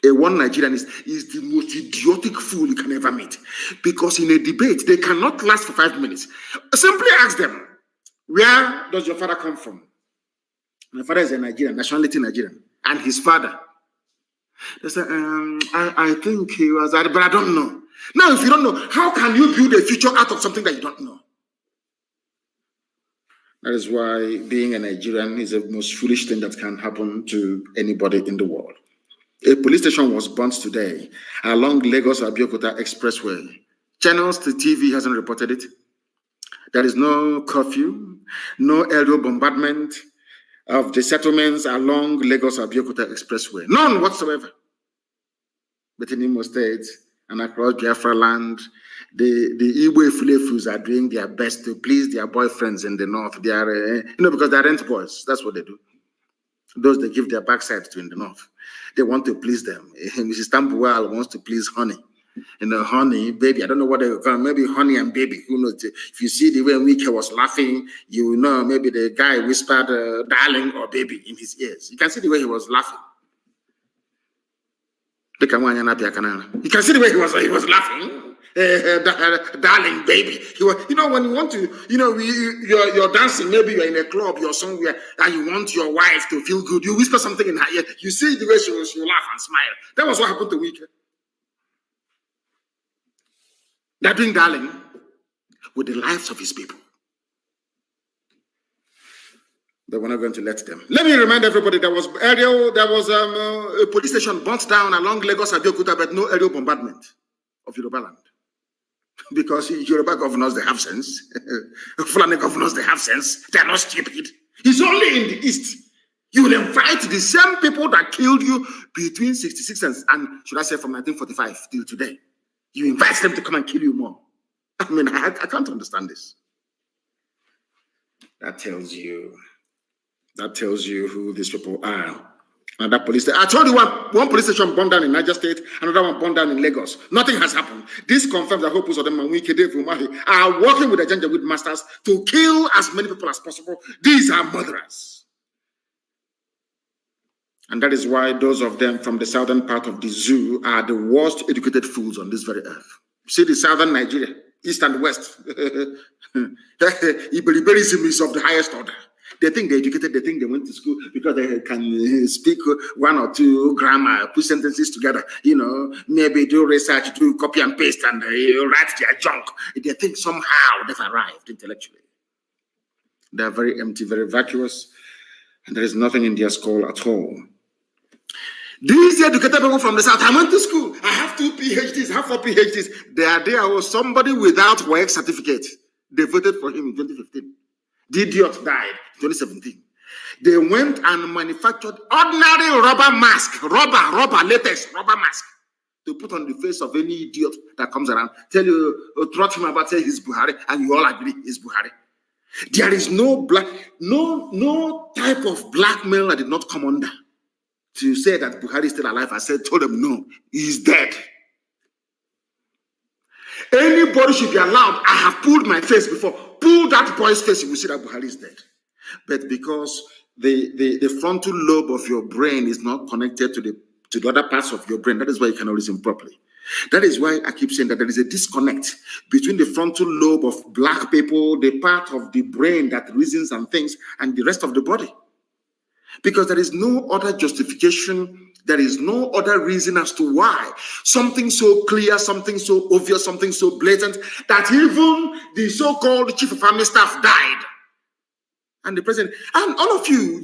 [SPEAKER 1] A one Nigerian is the most idiotic fool you can ever meet. Because in a debate, they cannot last for 5 minutes. Simply ask them, where does your father come from? My father is a Nigerian, nationality Nigerian. And his father. They say, I think he was, but I don't know. Now, if you don't know, how can you build a future out of something that you don't know? That is why being a Nigerian is the most foolish thing that can happen to anybody in the world. A police station was burnt today along Lagos-Abeokuta Expressway. Channels to TV hasn't reported it. There is no curfew, no aerial bombardment of the settlements along Lagos-Abeokuta Expressway. None whatsoever. But in Imo State and across Biafra land, the Igbo Fulefus are doing their best to please their boyfriends in the north. They are, because they're rent boys. That's what they do. Those they give their backside to in the north. They want to please them. Mrs. Tambuwal wants to please Honey. Honey, baby, I don't know what they call, maybe Honey and Baby. Who knows? If you see the way Wike was laughing, you know maybe the guy whispered darling or baby in his ears. You can see the way he was laughing. You can see the way he was laughing. Darling, baby. He was, when you want to, you're dancing, maybe you're in a club, you're somewhere, and you want your wife to feel good. You whisper something in her ear. You see the way she laugh and smile. That was what happened to Wike. They're doing darling with the lives of his people. But we're not going to let them. Let me remind everybody there was a police station burnt down along Lagos-Abeokuta, but no aerial bombardment of Yoruba land. Because Yoruba governors, they have sense. Fulani governors, they have sense. They're not stupid. It's only in the east. You will invite the same people that killed you between 66 and should I say from 1945 till today. You invite them to come and kill you more. I mean, I can't understand this. That tells you who these people are. And that police station, I told you one police station burned down in Niger State, another one burned down in Lagos. Nothing has happened. This confirms that Hopus of them and Wike are working with the Janjaweed masters to kill as many people as possible. These are murderers. And that is why those of them from the southern part of the zoo are the worst educated fools on this very earth. See the southern Nigeria, east and west. Iberiberism is of the highest order. They think they're educated, they think they went to school because they can speak one or two grammar, put sentences together, maybe do research, do copy and paste, and write their junk. They think somehow they've arrived intellectually. They're very empty, very vacuous, and there is nothing in their skull at all. These educated people from the south, I went to school, I have 2 PhDs, I have 4 PhDs. There was somebody without work certificate. They voted for him in 2015. The idiot died in 2017. They went and manufactured ordinary rubber mask, latex rubber mask to put on the face of any idiot that comes around. Tell you, trot him about, say he's Buhari, and you all agree he's Buhari. There is no type of blackmail that did not come under to say that Buhari is still alive. I told them no, he's dead. Anybody should be allowed. I have pulled my face before. Pull that boy's face, you will see that Buhari is dead. But because the frontal lobe of your brain is not connected to the other parts of your brain, that is why you cannot listen properly. That is why I keep saying that there is a disconnect between the frontal lobe of black people, the part of the brain that reasons and thinks, and the rest of the body. Because there is no other justification, there is no other reason as to why something so clear, something so obvious, something so blatant, that even the so-called chief of army staff died. and the president, and all of you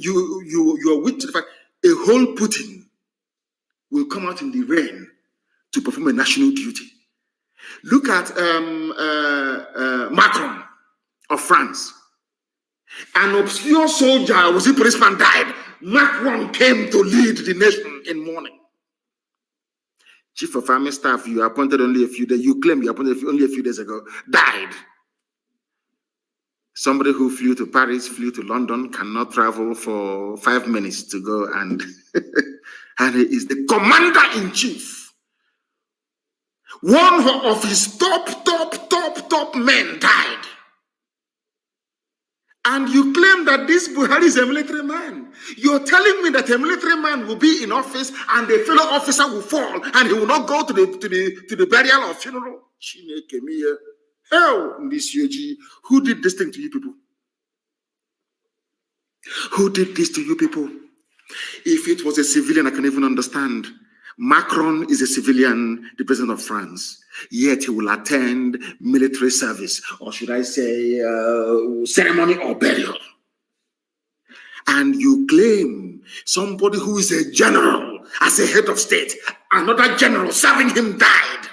[SPEAKER 1] are witness to the fact a whole Putin will come out in the rain to perform a national duty. Look at Macron of France. An obscure soldier, was a policeman, died. Macron came to lead the nation in mourning. Chief of Army Staff, you appointed only a few days, you claim you appointed only a few days ago, died. Somebody who flew to Paris, flew to London, cannot travel for 5 minutes to go and he is the commander-in-chief. One of his top men died. And you claim that this Buhari is a military man. You're telling me that a military man will be in office and a fellow officer will fall and he will not go to the burial or funeral? Hell, who did this thing to you people? Who did this to you people? If it was a civilian, I can even understand. Macron is a civilian, the president of France, yet he will attend military service, or should I say ceremony or burial. And you claim somebody who is a general as a head of state, another general serving him died,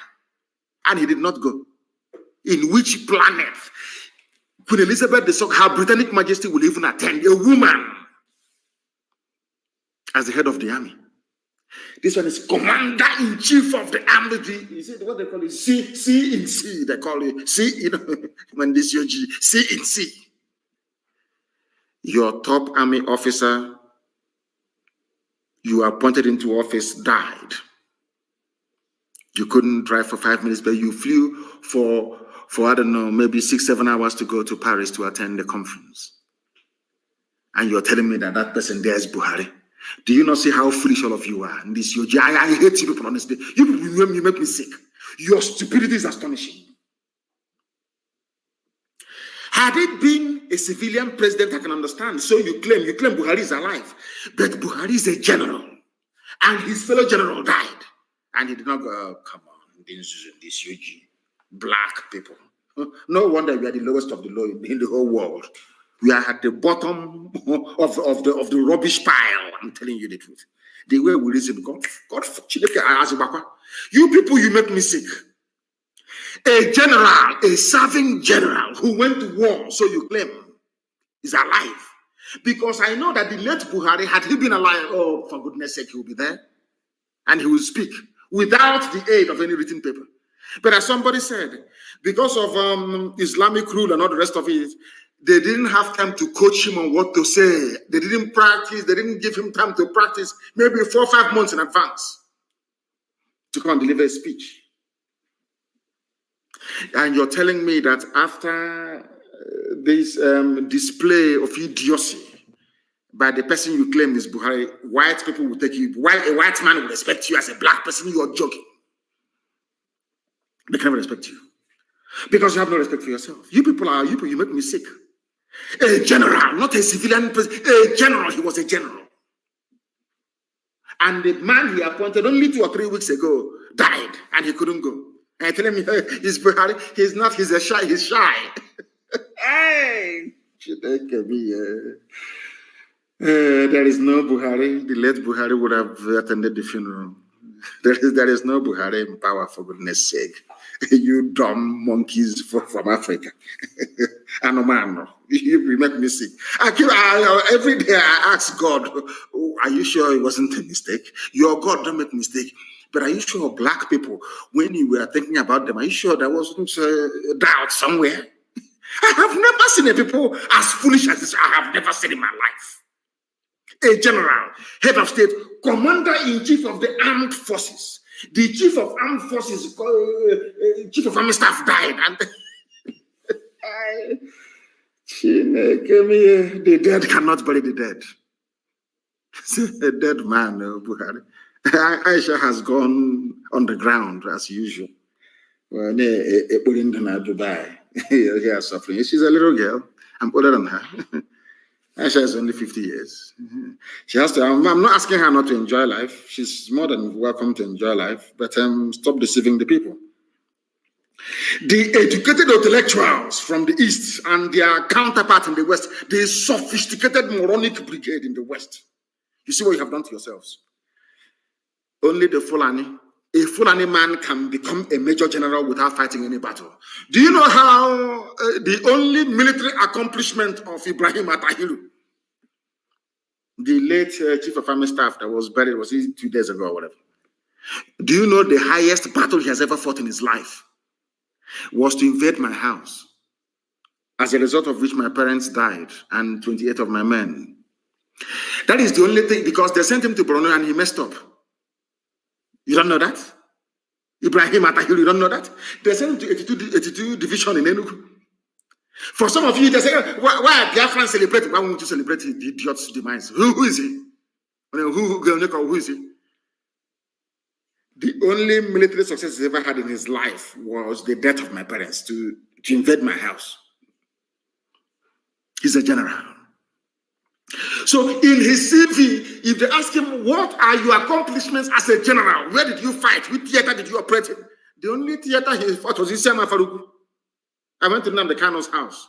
[SPEAKER 1] and he did not go. In which planet Queen Elizabeth II, her Britannic Majesty, will even attend a woman as the head of the army? This one is commander-in-chief of the army. You see what they call it? C in C. They call it C, when this your G, C in C. Your top army officer you appointed into office died. You couldn't drive for 5 minutes, but you flew for I don't know, maybe 6-7 hours to go to Paris to attend the conference. And you're telling me that that person there is Buhari. Do you not see how foolish all of you are? And this, I hate you people, honestly. You make me sick. Your stupidity is astonishing. Had it been a civilian president, I can understand. So you claim Buhari is alive. But Buhari is a general. And his fellow general died. And he did not go, oh, come on, this UG, black people. No wonder we are the lowest of the low in the whole world. We are at the bottom of the rubbish pile. I'm telling you the truth. The way we reason, God, you people, you make me sick. A general, a serving general who went to war, so you claim, is alive. Because I know that the late Buhari, had he been alive, oh, for goodness sake, he will be there. And he will speak without the aid of any written paper. But as somebody said, because of Islamic rule and all the rest of it, they didn't have time to coach him on what to say. They didn't practice. They didn't give him time to practice maybe 4 or 5 months in advance to come and deliver a speech. And you're telling me that after this display of idiocy by the person you claim is Buhari, white people will take you, while a white man will respect you as a black person, you're joking. They can never respect you. Because you have no respect for yourself. You people, you make me sick. A general, not a civilian president, a general, he was a general. And the man he appointed only 2 or 3 weeks ago died and he couldn't go. And I tell him, he's Buhari, he's not, he's shy. Hey! There is no Buhari. The late Buhari would have attended the funeral. There is no Buhari in power, for goodness sake. You dumb monkeys from Africa. Anomano. You make me sick. Every day I ask God, oh, are you sure it wasn't a mistake? Your God don't make mistake. But are you sure black people, when you were thinking about them, are you sure there wasn't doubt somewhere? I have never seen a people as foolish as this. I have never seen in my life. A general, head of state, commander-in-chief of the armed forces. The chief of armed forces, chief of army staff died. And the dead cannot bury the dead. A dead man, Buhari. Aisha has gone on the ground as usual. Well, Dubai. Here suffering. She's a little girl. I'm older than her. Aisha is only 50 years. She has to. I'm not asking her not to enjoy life. She's more than welcome to enjoy life. But stop deceiving the people. The educated intellectuals from the East and their counterpart in the West, the sophisticated moronic brigade in the West. You see what you have done to yourselves? Only the Fulani. A Fulani man can become a major general without fighting any battle. Do you know how the only military accomplishment of Ibrahim Atahiru, the late chief of army staff that was buried, was 2 days ago or whatever? Do you know the highest battle he has ever fought in his life was to invade my house, as a result of which my parents died and 28 of my men? That is the only thing, because they sent him to Borno and he messed up. You don't know that? Ibrahim Atahiru, you don't know that? They sent him to 82 division in Enugu. For some of you, they say, why are Biafrans celebrating? Why won't you celebrate the idiot's demise? Who is he? Who is he? The only military success he ever had in his life was the death of my parents to invade my house. He's a general. So in his CV, if they ask him, what are your accomplishments as a general? Where did you fight? Which theater did you operate in? The only theater he fought was in Siama Faruku. I went to Nnamdi Kanu's house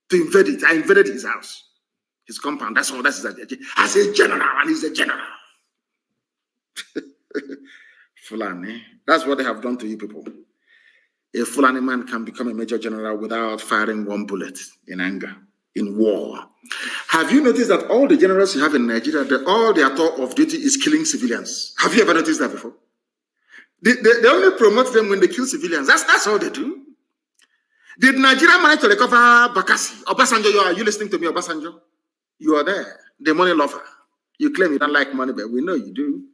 [SPEAKER 1] to invade it. I invaded his house, his compound. That's all. That's his identity. As a general, and he's a general. Fulani. That's what they have done to you people. A Fulani man can become a major general without firing one bullet in anger, in war. Have you noticed that all the generals you have in Nigeria, all their thought of duty is killing civilians? Have you ever noticed that before? They only promote them when they kill civilians. That's all they do. Did Nigeria manage to recover Bakassi? Obasanjo, are you listening to me, Obasanjo? You are there, the money lover. You claim you don't like money, but we know you do.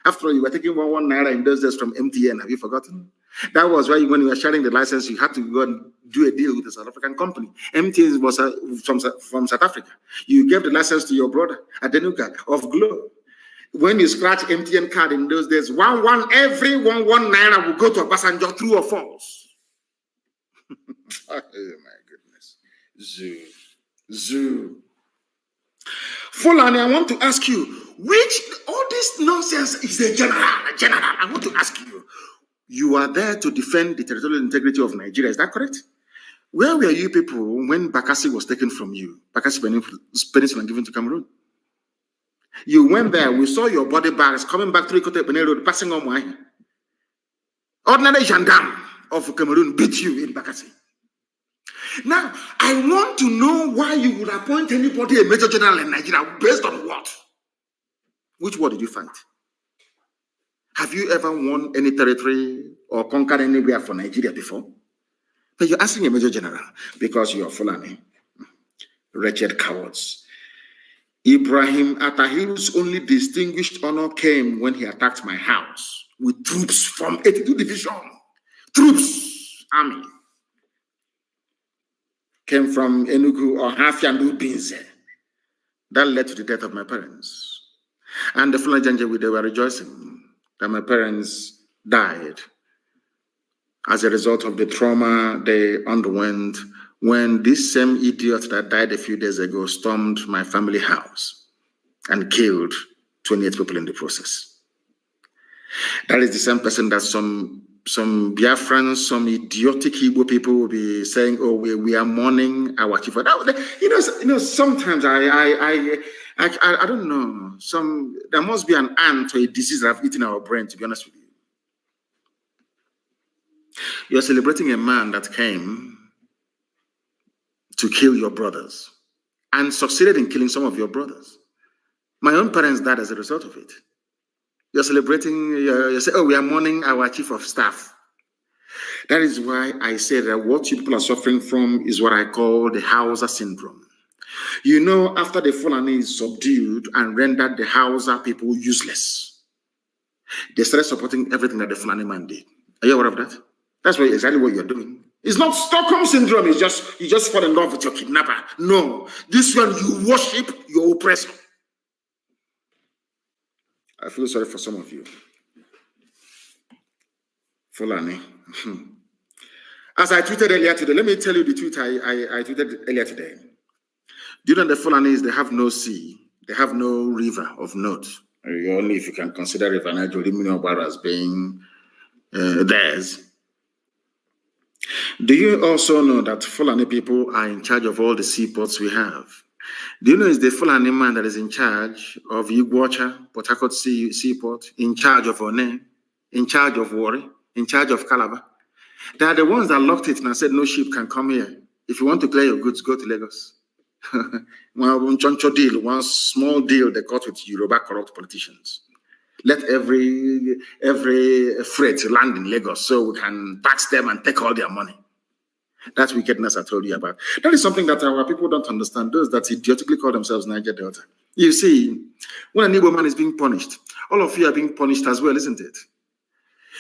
[SPEAKER 1] After all, you were taking one naira in those days from MTN. Have you forgotten? That was why when you were sharing the license, you had to go and do a deal with a South African company. MTN was from South Africa. You gave the license to your brother, Adenuga of Glo. When you scratch MTN card in those days, every one naira will go to Obasanjo, true or false. Oh my goodness. Zoo. Fulani, I want to ask you, all this nonsense is a general. I want to ask you, you are there to defend the territorial integrity of Nigeria, is that correct? Where were you people when Bakassi was taken from you? Bakassi Peninsula given to Cameroon. You went there, we saw your body bags coming back through Ikote Benin Road, passing on wine. Ordinary gendarme of Cameroon beat you in Bakassi. Now, I want to know why you would appoint anybody a major general in Nigeria, based on what? Which war did you fight? Have you ever won any territory or conquered anywhere for Nigeria before? But you're asking a major general because you're Fulani. Wretched cowards. Ibrahim Atahiru's only distinguished honor came when he attacked my house with troops from 82 Division. Troops, army. Came from Enugu or Hafiandu Binze. That led to the death of my parents. And the Fulani Janjaweed, they were rejoicing that my parents died as a result of the trauma they underwent when this same idiot that died a few days ago stormed my family house and killed 28 people in the process. That is the same person that some Biafrans, some idiotic Igbo people will be saying, "Oh, we are mourning our chief." Sometimes I don't know. There must be an ant or a disease that have eaten our brain. To be honest with you, you are celebrating a man that came to kill your brothers and succeeded in killing some of your brothers. My own parents died as a result of it. You're celebrating, you say, "Oh, we are mourning our chief of staff." That is why I say that what you people are suffering from is what I call the Hausa syndrome. You know, after the Fulani is subdued and rendered the Hausa people useless, they started supporting everything that the Fulani man did. Are you aware of that? That's exactly what you're doing. It's not Stockholm syndrome. It's you just fall in love with your kidnapper. No, this one you worship your oppressor. I feel sorry for some of you. Fulani. As I tweeted earlier today, let me tell you the tweet I tweeted earlier today. Do you know the Fulanis, they have no sea, they have no river of note. Only if you can consider River Niger as being theirs. Do you also know that Fulani people are in charge of all the seaports we have? Do you know it's the Fulani man that is in charge of Iguacha, Port Harcourt Seaport, in charge of One, in charge of Warri, in charge of Calabar? They are the ones that locked it and said no ship can come here. If you want to clear your goods, go to Lagos. One choncho deal, one small deal they got with Yoruba corrupt politicians. Let every freight land in Lagos so we can tax them and take all their money. That's wickedness I told you about. That is something that our people don't understand. Those that idiotically call themselves Niger Delta. You see, when an Igbo man is being punished, all of you are being punished as well, isn't it?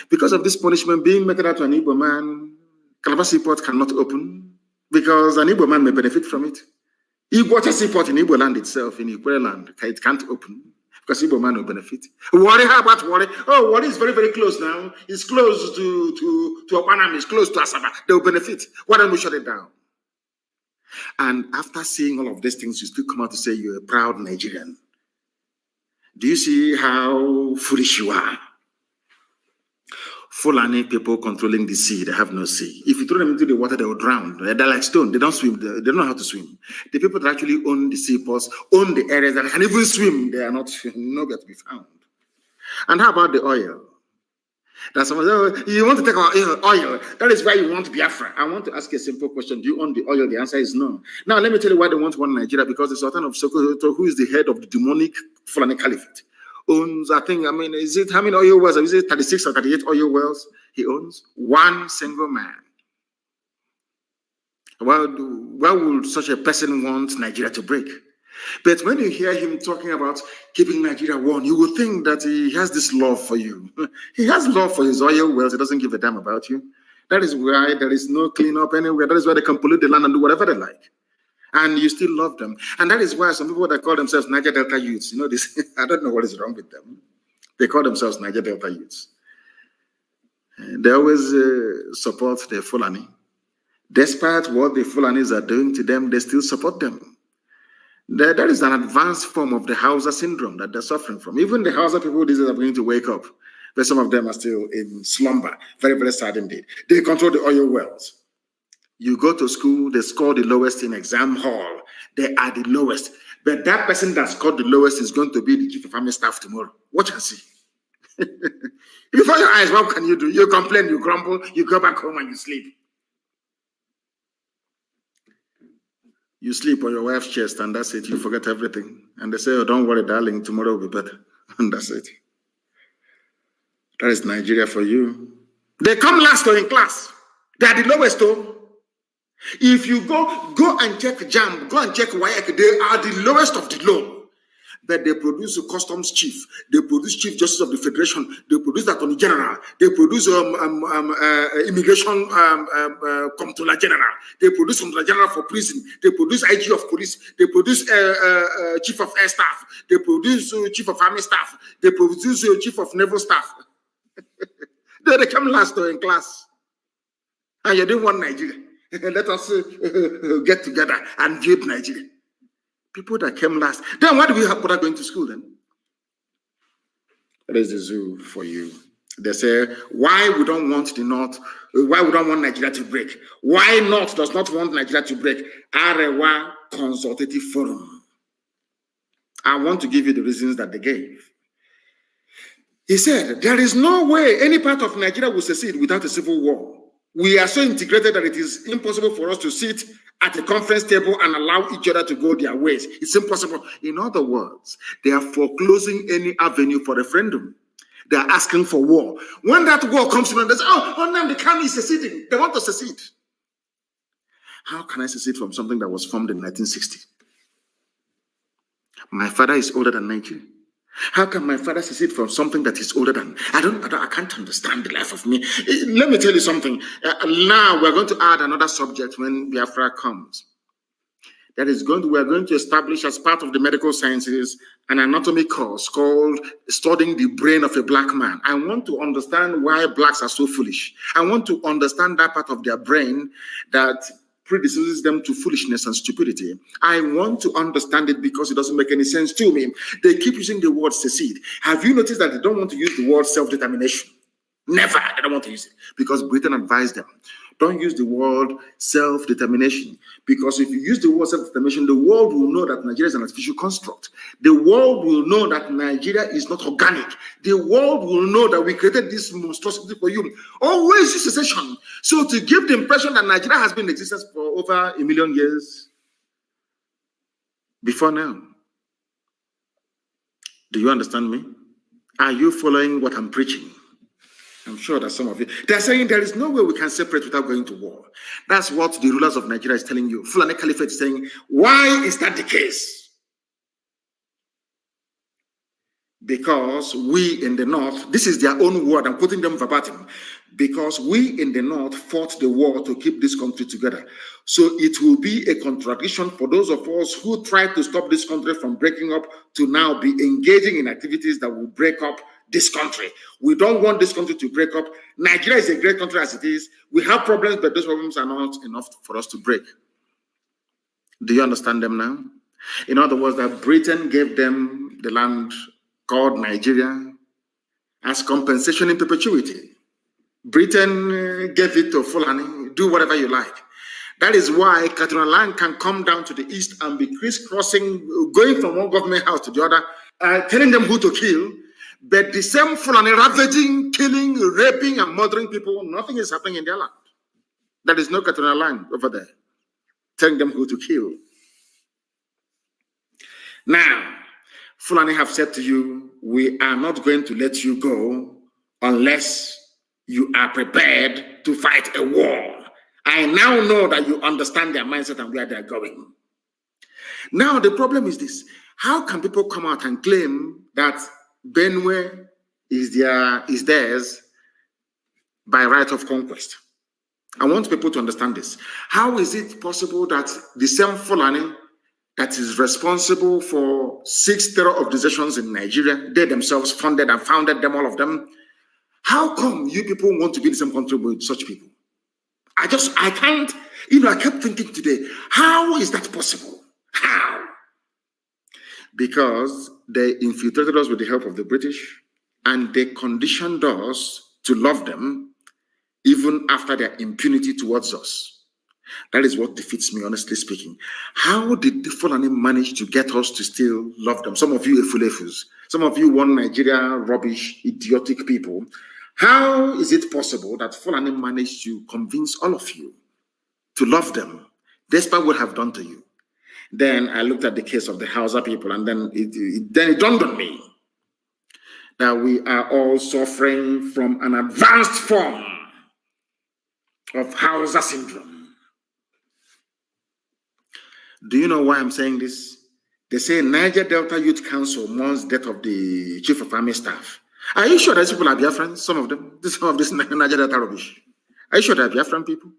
[SPEAKER 1] Because of this punishment being meted out to an Igbo man, Calabar Seaport cannot open because an Igbo man may benefit from it. Iguacha Seaport in Igbo land itself, in Igbo land, it can't open because Igbo man will benefit. Warri, how about Warri? Oh, Warri is very, very close now. It's close to Opanam, it's close to Asaba. They will benefit. Why don't we shut it down? And after seeing all of these things, you still come out to say you're a proud Nigerian. Do you see how foolish you are? Fulani people controlling the sea, they have no sea. If you throw them into the water, they will drown. They're like stone. They don't swim. They don't know how to swim. The people that actually own the seaports, own the areas that can even swim, they are not nowhere to be found. And how about the oil? That someone says, oh, you want to take our oil. That is why you want Biafra. I want to ask you a simple question. Do you own the oil? The answer is no. Now, let me tell you why they want one Nigeria. Because the Sultan of Sokoto, who is the head of the demonic Fulani Caliphate, owns, is it how many oil wells? Is it 36 or 38 oil wells he owns? One single man. Why would such a person want Nigeria to break? But when you hear him talking about keeping Nigeria one, you will think that he has this love for you. He has love for his oil wells. He doesn't give a damn about you. That is why there is no cleanup anywhere. That is why they can pollute the land and do whatever they like. And you still love them. And that is why some people that call themselves Niger Delta youths, this, I don't know what is wrong with them. They call themselves Niger Delta youths. They always support the Fulani. Despite what the Fulanis are doing to them, they still support them. That is an advanced form of the Hausa syndrome that they're suffering from. Even the Hausa people these days are beginning to wake up, but some of them are still in slumber. Very, very sad indeed. They control the oil wells. You go to school, they score the lowest in exam hall. They are the lowest. But that person that scored the lowest is going to be the chief of army staff tomorrow. Watch and see. Before your eyes, what can you do? You complain, you grumble, you go back home and you sleep. You sleep on your wife's chest and that's it. You forget everything. And they say, oh, don't worry, darling, tomorrow will be better. And that's it. That is Nigeria for you. They come last in class. They are the lowest though. If you go and check JAM, go and check WAEC, they are the lowest of the low. But they produce a customs chief, they produce chief justice of the federation, they produce attorney general, they produce immigration comptroller general, they produce comptroller general for prison, they produce IG of police, they produce chief of air staff, they produce chief of army staff, they produce chief of naval staff. They come last in class. And you don't want Nigeria. Let us get together and build Nigeria. People that came last. Then why do we have people going to school then? That is the zoo for you. They say, why we don't want the North, why we don't want Nigeria to break? Why North does not want Nigeria to break? Arewa Consultative Forum. I want to give you the reasons that they gave. He said, there is no way any part of Nigeria will succeed without a civil war. We are so integrated that it is impossible for us to sit at a conference table and allow each other to go their ways. It's impossible. In other words, they are foreclosing any avenue for referendum. They are asking for war. When that war comes to them, they say, oh, now the kanu is seceding. They want to secede. How can I secede from something that was formed in 1960? My father is older than Nigeria. How can my father secede from something that is older than? I can't understand the life of me. Let me tell you something. Now we're going to add another subject when Biafra comes. We're going to establish as part of the medical sciences an anatomy course called Studying the Brain of a Black Man. I want to understand why blacks are so foolish. I want to understand that part of their brain that predisposes them to foolishness and stupidity. I want to understand it because it doesn't make any sense to me. They keep using the word secede. Have you noticed that they don't want to use the word self-determination? Never. They don't want to use it because Britain advised them. Don't use the word self-determination, because if you use the word self-determination, the world will know that Nigeria is an artificial construct. The world will know that Nigeria is not organic. The world will know that we created this monstrosity for you. Always use secession. So to give the impression that Nigeria has been in existence for over 1 million years before now. Do you understand me? Are you following what I'm preaching? I'm sure that some of you, they're saying there is no way we can separate without going to war. That's what the rulers of Nigeria is telling you. Fulani Caliphate is saying, why is that the case? Because we in the north, this is their own word, I'm quoting them verbatim, because we in the north fought the war to keep this country together. So it will be a contradiction for those of us who try to stop this country from breaking up to now be engaging in activities that will break up this country. We don't want this country to break up. Nigeria is a great country as it is. We have problems, but those problems are not enough for us to break. Do you understand them now? In other words, that Britain gave them the land called Nigeria as compensation in perpetuity. Britain gave it to Fulani, do whatever you like. That is why Katuna land can come down to the east and be crisscrossing, going from one government house to the other, telling them who to kill. But the same Fulani ravaging, killing, raping, and murdering people, nothing is happening in their land. There is no Katuna land over there, telling them who to kill. Now, Fulani have said to you, we are not going to let you go unless you are prepared to fight a war. I now know that you understand their mindset and where they're going. Now, the problem is this. How can people come out and claim that Benue is theirs by right of conquest? I want people to understand this. How is it possible that the same Fulani that is responsible for 6 terror organizations in Nigeria, they themselves funded and founded them, all of them, how come you people want to be in the same country with such people? I can't, I kept thinking today, how is that possible? How? Because they infiltrated us with the help of the British, and they conditioned us to love them even after their impunity towards us. That is what defeats me, honestly speaking. How did the Fulani manage to get us to still love them? Some of you Efulefus, some of you one Nigeria rubbish, idiotic people. How is it possible that Fulani managed to convince all of you to love them, despite what have done to you? Then I looked at the case of the Hausa people, and then it dawned on me that we are all suffering from an advanced form of Hausa syndrome. Do you know why I'm saying this? They say Niger Delta Youth Council mourns death of the Chief of Army Staff. Are you sure these people are Biafran? Some of them, some of this Niger Delta rubbish. Are you sure they're Biafran people?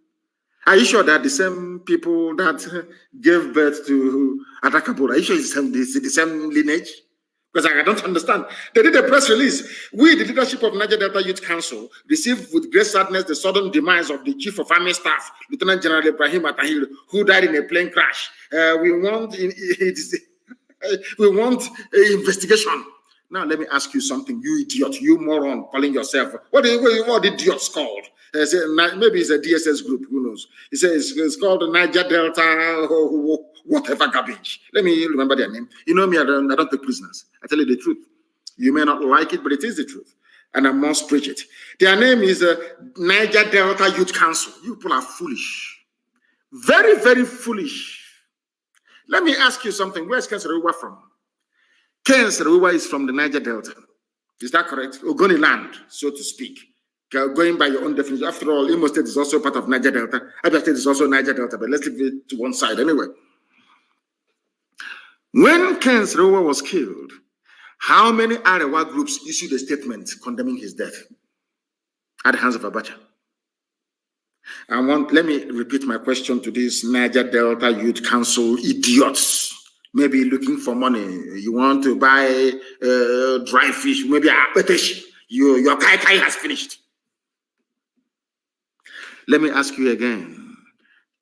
[SPEAKER 1] Are you sure that the same people that gave birth to Atakabura, are you sure it's the same lineage? Because I don't understand. They did a press release. We, the leadership of Niger Delta Youth Council, received with great sadness the sudden demise of the Chief of Army Staff, Lieutenant General Ibrahim Atahil, who died in a plane crash. We want investigation. Now, let me ask you something, you idiot, you moron, calling yourself. What are idiots called? Maybe it's a DSS group, who knows? He says it's called Niger Delta, whatever garbage. Let me remember their name. You know me, I don't take prisoners. I tell you the truth. You may not like it, but it is the truth. And I must preach it. Their name is Niger Delta Youth Council. You people are foolish. Very, very foolish. Let me ask you something. Where's Ken Serewa from? Ken Serewa is from the Niger Delta. Is that correct? Ogoni land, so to speak. Going by your own definition. After all, Imo State is also part of Niger Delta. Abia State is also Niger Delta, but let's leave it to one side anyway. When Ken Serewa was killed, how many Arewa groups issued a statement condemning his death at the hands of Abacha? Let me repeat my question to these Niger Delta Youth Council idiots. Maybe looking for money. You want to buy dry fish, maybe a petish. Your kai has finished. Let me ask you again.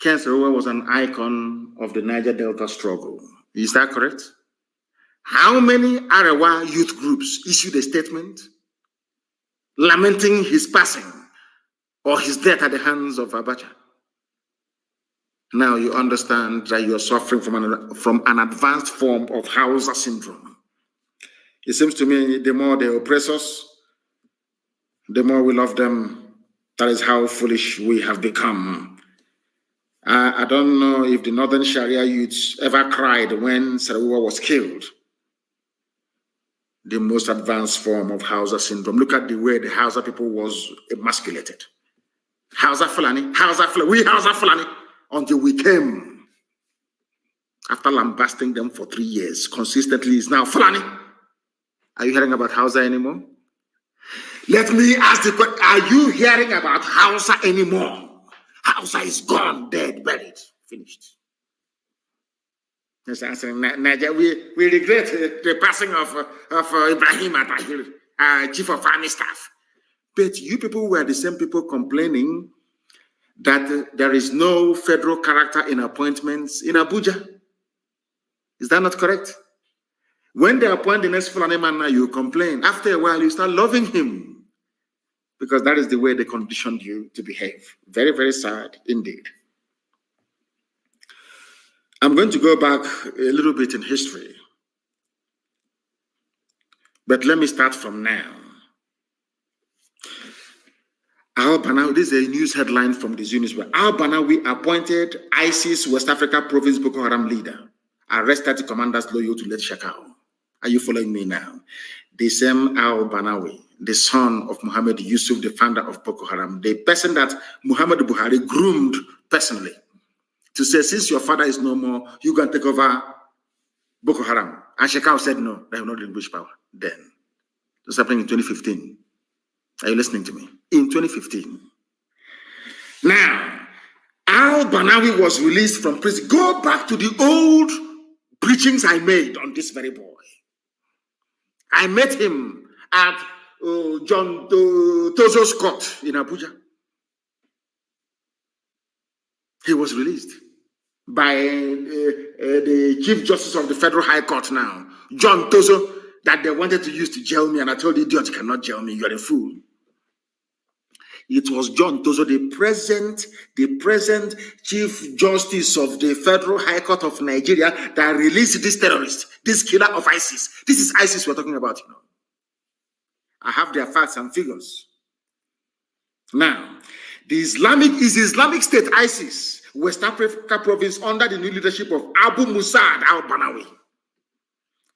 [SPEAKER 1] Ken Serewa was an icon of the Niger Delta struggle. Is that correct? How many Arewa youth groups issued a statement lamenting his passing or his death at the hands of Abacha. Now you understand that you're suffering from an advanced form of Hausa syndrome. It seems to me the more they oppress us, the more we love them. That is how foolish we have become. I don't know if the Northern Sharia youths ever cried when Sarawa was killed. The most advanced form of Hausa syndrome. Look at the way the Hausa people was emasculated. Hausa Fulani, we Hausa Fulani, until we came. After lambasting them for 3 years, consistently is now Fulani. Are you hearing about Hausa anymore? Let me ask the question, are you hearing about Hausa anymore? Hausa is gone, dead, buried, finished. Yes, answering Nigeria, we regret the passing of Ibrahim Atahir, Chief of Army Staff. But you people were the same people complaining that there is no federal character in appointments in Abuja. Is that not correct? When they appoint the next Fulani man now, you complain. After a while, you start loving him because that is the way they conditioned you to behave. Very, very sad indeed. I'm going to go back a little bit in history. But let me start from now. Al-Banawi, this is a news headline from the newspaper. Al-Banawi appointed ISIS West Africa Province Boko Haram leader, arrested commanders loyal to Late Shakao. Are you following me now? The same Al-Banawi, the son of Muhammad Yusuf, the founder of Boko Haram, the person that Muhammad Buhari groomed personally to say, since your father is no more, you can take over Boko Haram. And Shekau said, no, they will not relinquish power. Then, it was happening in 2015. Are you listening to me? In 2015. Now, Al-Banawi was released from prison. Go back to the old preachings I made on this very boy. I met him at John Tozo's court in Abuja. He was released by the Chief Justice of the Federal High Court now, John Tozo, that they wanted to use to jail me, and I told the idiot, you cannot jail me, you're a fool. It was John Tozo, the present Chief Justice of the Federal High Court of Nigeria, that released this terrorist, this killer of ISIS. This is ISIS we're talking about, you know. I have their facts and figures. Now, the Islamic State ISIS, West Africa province, under the new leadership of Abu Musad al-Banawi,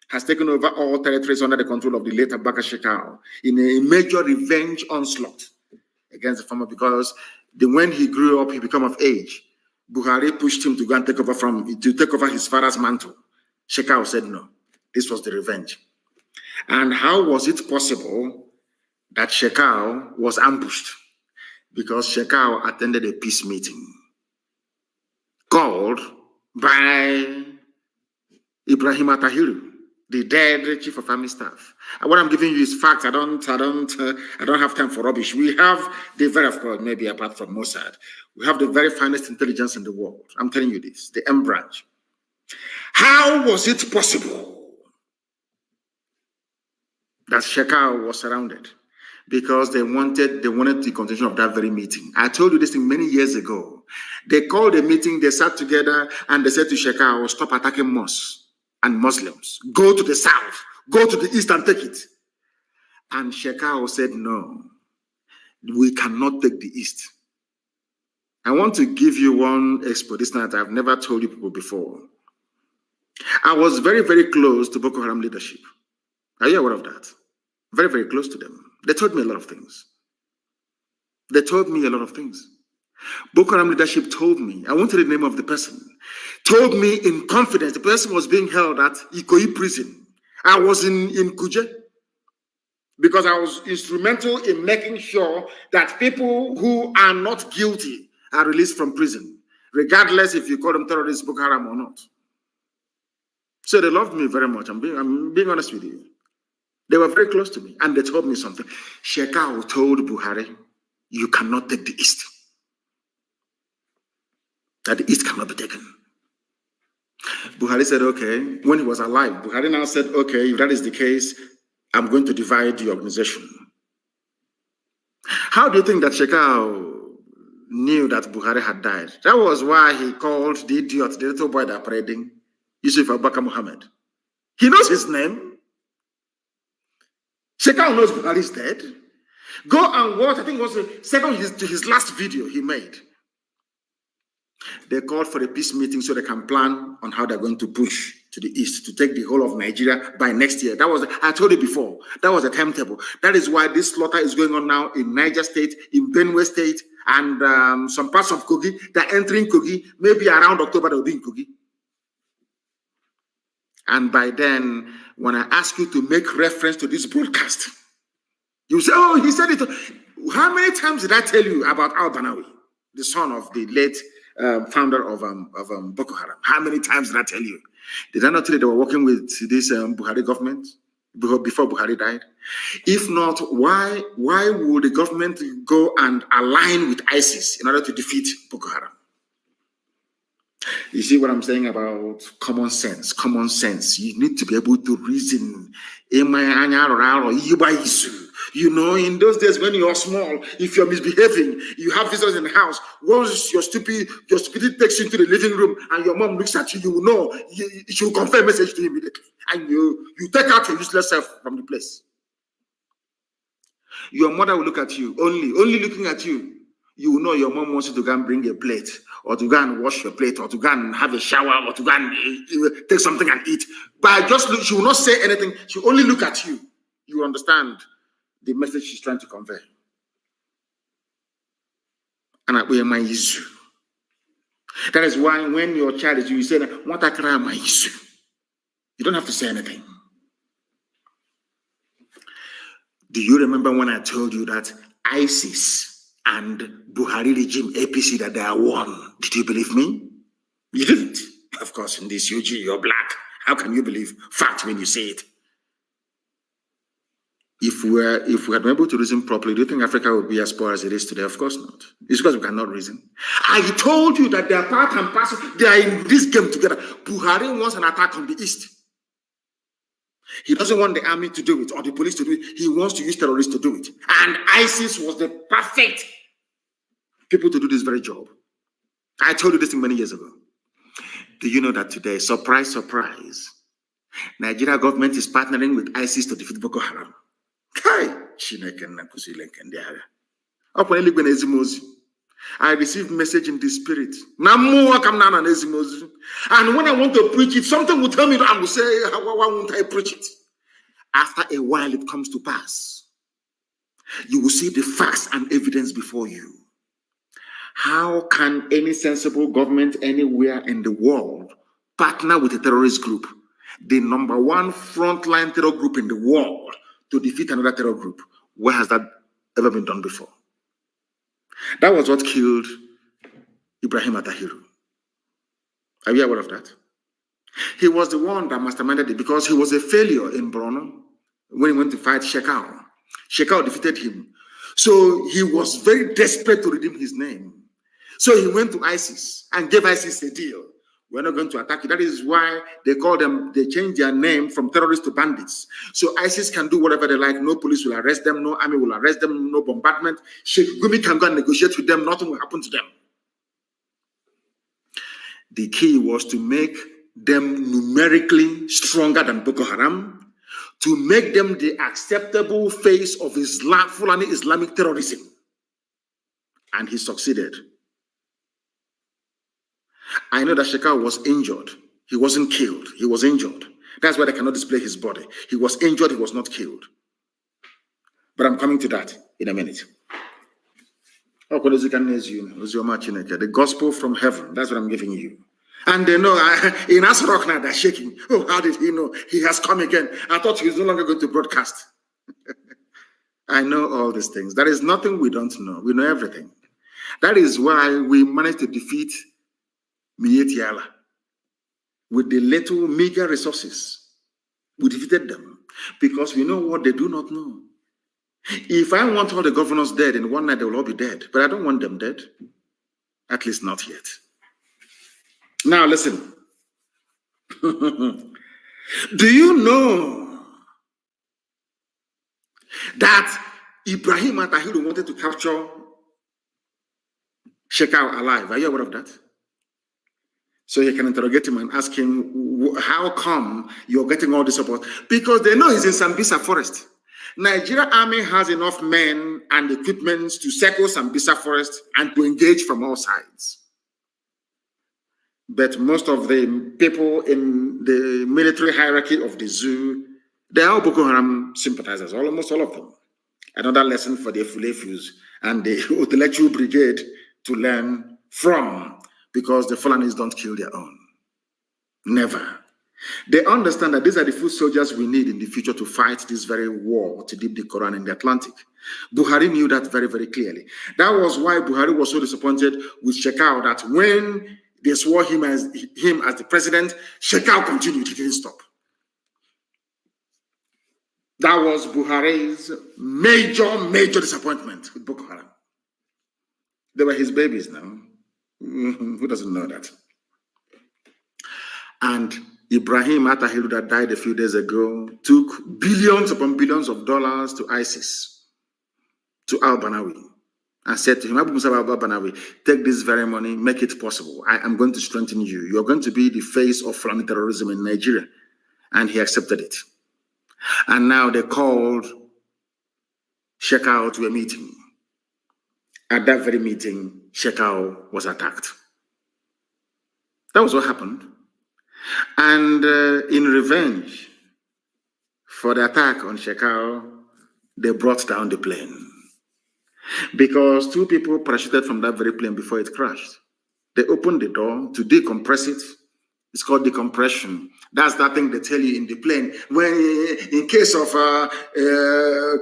[SPEAKER 1] has taken over all territories under the control of the late Abubakar Shekau in a major revenge onslaught against the farmer, because when he grew up, he became of age. Buhari pushed him to go and take over his father's mantle. Shekau said no. This was the revenge. And how was it possible that Shekau was ambushed? Because Shekau attended a peace meeting called by Ibrahim Atahiru, the dead Chief of Army Staff. And what I'm giving you is facts. I don't have time for rubbish. We have the very, of course, maybe apart from Mossad, we have the very finest intelligence in the world. I'm telling you this, the M branch. How was it possible that Shekau was surrounded? Because they wanted the continuation of that very meeting. I told you this thing many years ago. They called a meeting, they sat together, and they said to Shekau, stop attacking mosques and Muslims. Go to the south, go to the east and take it. And Shekau said, no, we cannot take the east. I want to give you one explanation that I've never told you people before. I was very, very close to Boko Haram leadership. Are you aware of that? Very, very close to them. They told me a lot of things. Boko Haram leadership told me, I won't tell the name of the person, told me in confidence, the person was being held at Ikoyi prison. I was in Kuje because I was instrumental in making sure that people who are not guilty are released from prison, regardless if you call them terrorists, Boko Haram or not. So they loved me very much. I'm being honest with you. They were very close to me, and they told me something. Shekau told Buhari, you cannot take the east. That the east cannot be taken. Buhari said, okay. When he was alive, Buhari now said, okay, if that is the case, I'm going to divide the organization. How do you think that Shekau knew that Buhari had died? That was why he called the idiot, the little boy that parading, Yusuf Abubakar Muhammad. He knows his name. Shekau knows Buhari is dead. Go and watch, I think it was the second to his last video he made. They called for a peace meeting so they can plan on how they're going to push to the east to take the whole of Nigeria by next year. That was, I told you before, that was a timetable. That is why this slaughter is going on now in Niger State, in Benue State, and some parts of Kogi. They're entering Kogi. Maybe around October they'll be in Kogi. And by then, when I ask you to make reference to this broadcast, you say, oh, he said it. How many times did I tell you about Al-Banawi, the son of the late founder of Boko Haram? How many times did I tell you? Did I not tell you they were working with this Buhari government before Buhari died? If not, why would the government go and align with ISIS in order to defeat Boko Haram? You see what I'm saying about common sense? Common sense. You need to be able to reason. You know, in those days when you are small, if you're misbehaving, you have visitors in the house. Once your stupidity takes you into the living room and your mom looks at you, you will know. She will convey a message to you immediately. And you take out your useless self from the place. Your mother will look at you, only looking at you. You will know your mom wants you to go and bring a plate, or to go and wash your plate, or to go and have a shower, or to go and take something and eat. But just look, she will not say anything. She will only look at you. You will understand the message she's trying to convey. And that is why when your child is you say, "What I cry my issue," you don't have to say anything. Do you remember when I told you that ISIS and Buhari regime, APC, that they are one? Did you believe me? You didn't. Of course, in this UG, you're black. How can you believe fact when you say it? If we had been able to reason properly, do you think Africa would be as poor as it is today? Of course not. It's because we cannot reason. I told you that they are part and parcel. They are in this game together. Buhari wants an attack on the east. He doesn't want the army to do it or the police to do it. He wants to use terrorists to do it. And ISIS was the perfect people to do this very job. I told you this thing many years ago. Do you know that today, surprise, surprise, Nigeria government is partnering with ISIS to defeat Boko Haram? I received message in the spirit. And when I want to preach it, something will tell me that I will say, why won't I preach it? After a while, it comes to pass. You will see the facts and evidence before you. How can any sensible government anywhere in the world partner with a terrorist group, the number one frontline terror group in the world, to defeat another terror group? Where has that ever been done before? That was what killed Ibrahim Atahiru. Are you aware of that? He was the one that masterminded it because he was a failure in Borno when he went to fight Shekau. Shekau defeated him. So he was very desperate to redeem his name. So he went to ISIS and gave ISIS a deal. We're not going to attack you. That is why they changed their name from terrorists to bandits. So ISIS can do whatever they like. No police will arrest them. No army will arrest them. No bombardment. Sheikh Gumi can go and negotiate with them. Nothing will happen to them. The key was to make them numerically stronger than Boko Haram, to make them the acceptable face of Fulani Islamic terrorism. And he succeeded. I know that Shekau was injured. He wasn't killed. He was injured. That's why they cannot display his body. He was injured. He was not killed. But I'm coming to that in a minute. The gospel from heaven. That's what I'm giving you. And they know in Asrock now they're shaking. Oh, how did he know? He has come again. I thought he was no longer going to broadcast. I know all these things. There is nothing we don't know. We know everything. That is why we managed to defeat Mietiala with the little meager resources. We defeated them because we know what they do not know. If I want all the governors dead in one night, they will all be dead. But I don't want them dead. At least not yet. Now listen. Do you know that Ibrahim Atahiru wanted to capture Shekau alive. Are you aware of that? So he can interrogate him and ask him, how come you're getting all this support? Because they know he's in Sambisa forest. Nigeria army has enough men and equipment to circle Sambisa forest and to engage from all sides. But most of the people in the military hierarchy of the zoo, they are all Boko Haram sympathizers, almost all of them. Another lesson for the Efulefus and the intellectual brigade to learn from, because the Fulanis don't kill their own. Never. They understand that these are the foot soldiers we need in the future to fight this very war to dip the Quran in the Atlantic. Buhari knew that very, very clearly. That was why Buhari was so disappointed with Shekau, that when they swore him as the president, Shekau continued, he didn't stop. That was Buhari's major disappointment with Boko Haram. They were his babies now. Who doesn't know that? And Ibrahim Atahiru, that died a few days ago, took billions upon billions of dollars to ISIS, to al-Banawi, and said to him, Abu Musa al-Banawi, take this very money, make it possible. I am going to strengthen you. You're going to be the face of Fulani terrorism in Nigeria. And he accepted it. And now they called Shekau to a meeting. At that very meeting, Shekau was attacked. That was what happened. And in revenge for the attack on Shekau, they brought down the plane. Because 2 people parachuted from that very plane before it crashed. They opened the door to decompress it. It's called decompression. That's that thing they tell you in the plane. When, in case of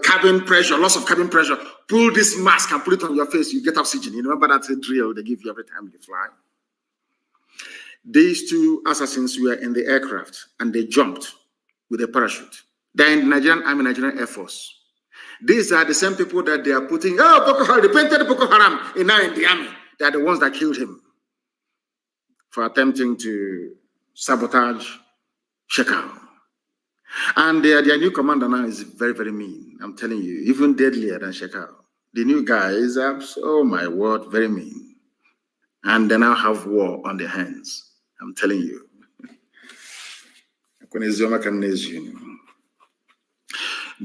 [SPEAKER 1] cabin pressure, loss of cabin pressure, pull this mask and put it on your face, you get oxygen. You remember that drill they give you every time you fly? These 2 assassins were in the aircraft and they jumped with a parachute. They're in the Nigerian Army, Nigerian Air Force. These are the same people that they are putting, Boko Haram, they painted Boko Haram in the army. They are the ones that killed him for attempting to sabotage Shekau. And their new commander now is very, very mean. I'm telling you, even deadlier than Shekau. The new guy is, oh my word, very mean. And they now have war on their hands. I'm telling you.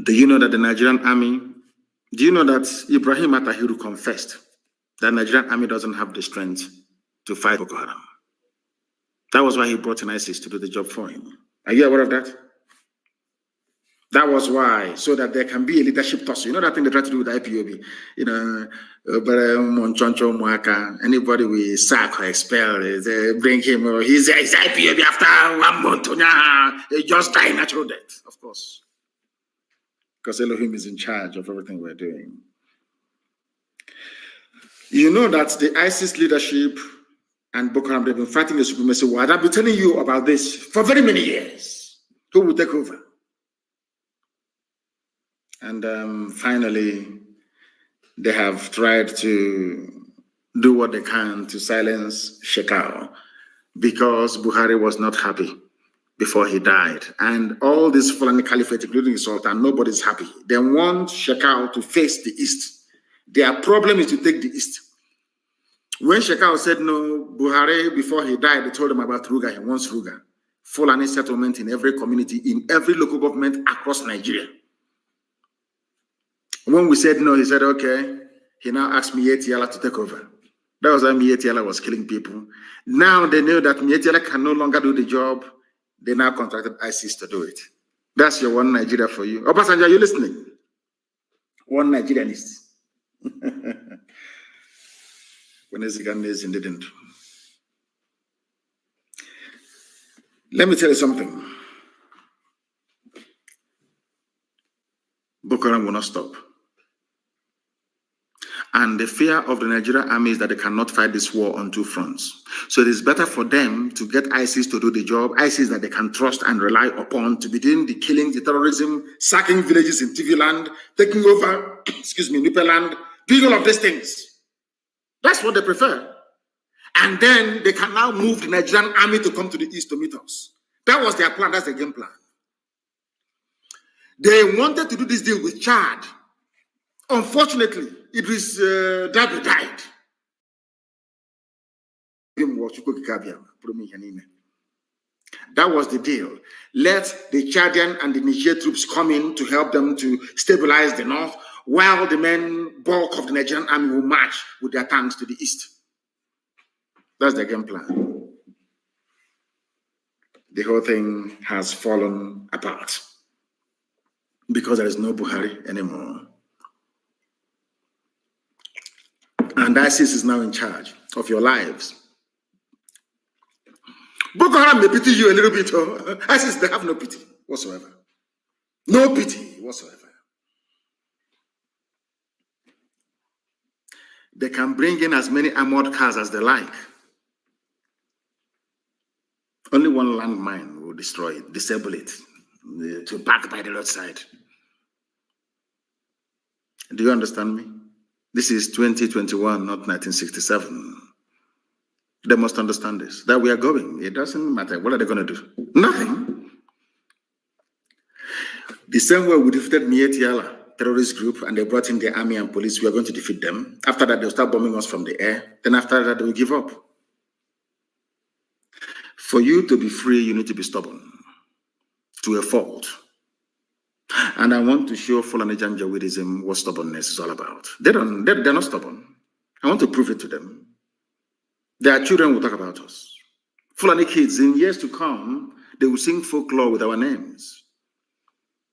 [SPEAKER 1] Do you know that the Nigerian army, do you know that Ibrahim Atahiru confessed that the Nigerian army doesn't have the strength to fight Boko Haram? That was why he brought in ISIS to do the job for him. Are you aware of that? That was why, so that there can be a leadership tussle. You know that thing they try to do with IPOB? You know, anybody we sack or expel, bring him, he's IPOB after 1 month, he just died natural death, of course. Because Elohim is in charge of everything we're doing. You know that the ISIS leadership and Boko Haram, they've been fighting the supremacy war. I've been telling you about this for very many years. Who will take over? And finally, they have tried to do what they can to silence Shekau, because Buhari was not happy before he died. And all this Fulani Caliphate, including the Sultan, nobody's happy. They want Shekau to face the East. Their problem is to take the East. When Shekau said no, Buhari, before he died, they told him about Ruga. He wants Ruga. Fulani settlement in every community, in every local government across Nigeria. When we said no, he said, okay. He now asked Mietiala to take over. That was why Mietiala was killing people. Now they know that Mietiala can no longer do the job. They now contracted ISIS to do it. That's your one Nigeria for you. Obasanjo, are you listening? One Nigerianist. When is the didn't. Let me tell you something. Boko Haram will not stop. And the fear of the Nigerian army is that they cannot fight this war on 2 fronts. So it is better for them to get ISIS to do the job, ISIS that they can trust and rely upon to be doing the killing, the terrorism, sacking villages in TV land, taking over, Nupe land, doing all of these things. That's what they prefer. And then they can now move the Nigerian army to come to the east to meet us. That was their plan. That's the game plan. They wanted to do this deal with Chad. Unfortunately, Idris Dabi died. That was the deal. Let the Chadian and the Niger troops come in to help them to stabilize the north, while the main bulk of the Nigerian army will march with their tanks to the east. That's the game plan. The whole thing has fallen apart because there is no Buhari anymore. And ISIS is now in charge of your lives. Boko Haram may pity you a little bit. ISIS, they have no pity whatsoever. No pity whatsoever. They can bring in as many armored cars as they like. Only one landmine will destroy it, disable it, to park by the roadside. Do you understand me? This is 2021, not 1967. They must understand this, that we are going. It doesn't matter. What are they going to do? Nothing. The same way we defeated Mietiala terrorist group and they brought in the army and police, we are going to defeat them. After that, they'll start bombing us from the air. Then after that, they will give up. For you to be free, you need to be stubborn to a fault. And I want to show Fulani Janjaweedism what stubbornness is all about. They're not stubborn. I want to prove it to them. Their children will talk about us. Fulani kids, in years to come, they will sing folklore with our names.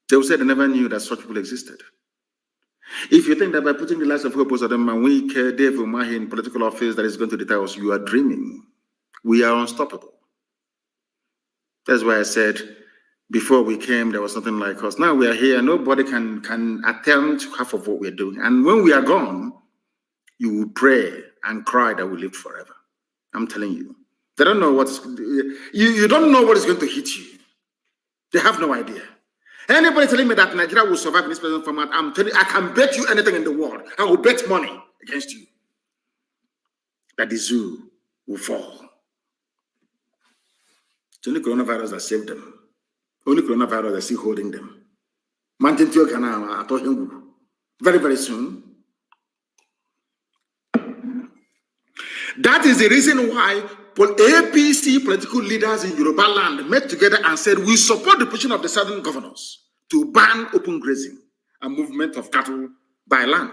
[SPEAKER 1] They will say they never knew that such people existed. If you think that by putting the lives of Hope Ozodem and Dave Umahi in political office that is going to deter us, you are dreaming. We are unstoppable. That's why I said, before we came, there was nothing like us. Now we are here. Nobody can attempt half of what we're doing. And when we are gone, you will pray and cry that we lived forever. I'm telling you. They don't know you don't know what is going to hit you. They have no idea. Anybody telling me that Nigeria will survive in this present format, I'm telling you, I can bet you anything in the world. I will bet money against you that the zoo will fall. It's only coronavirus that saved them. Only coronavirus that is still holding them. Very, very soon. That is the reason why APC political leaders in Yoruba land met together and said, we support the position of the southern governors to ban open grazing and movement of cattle by land.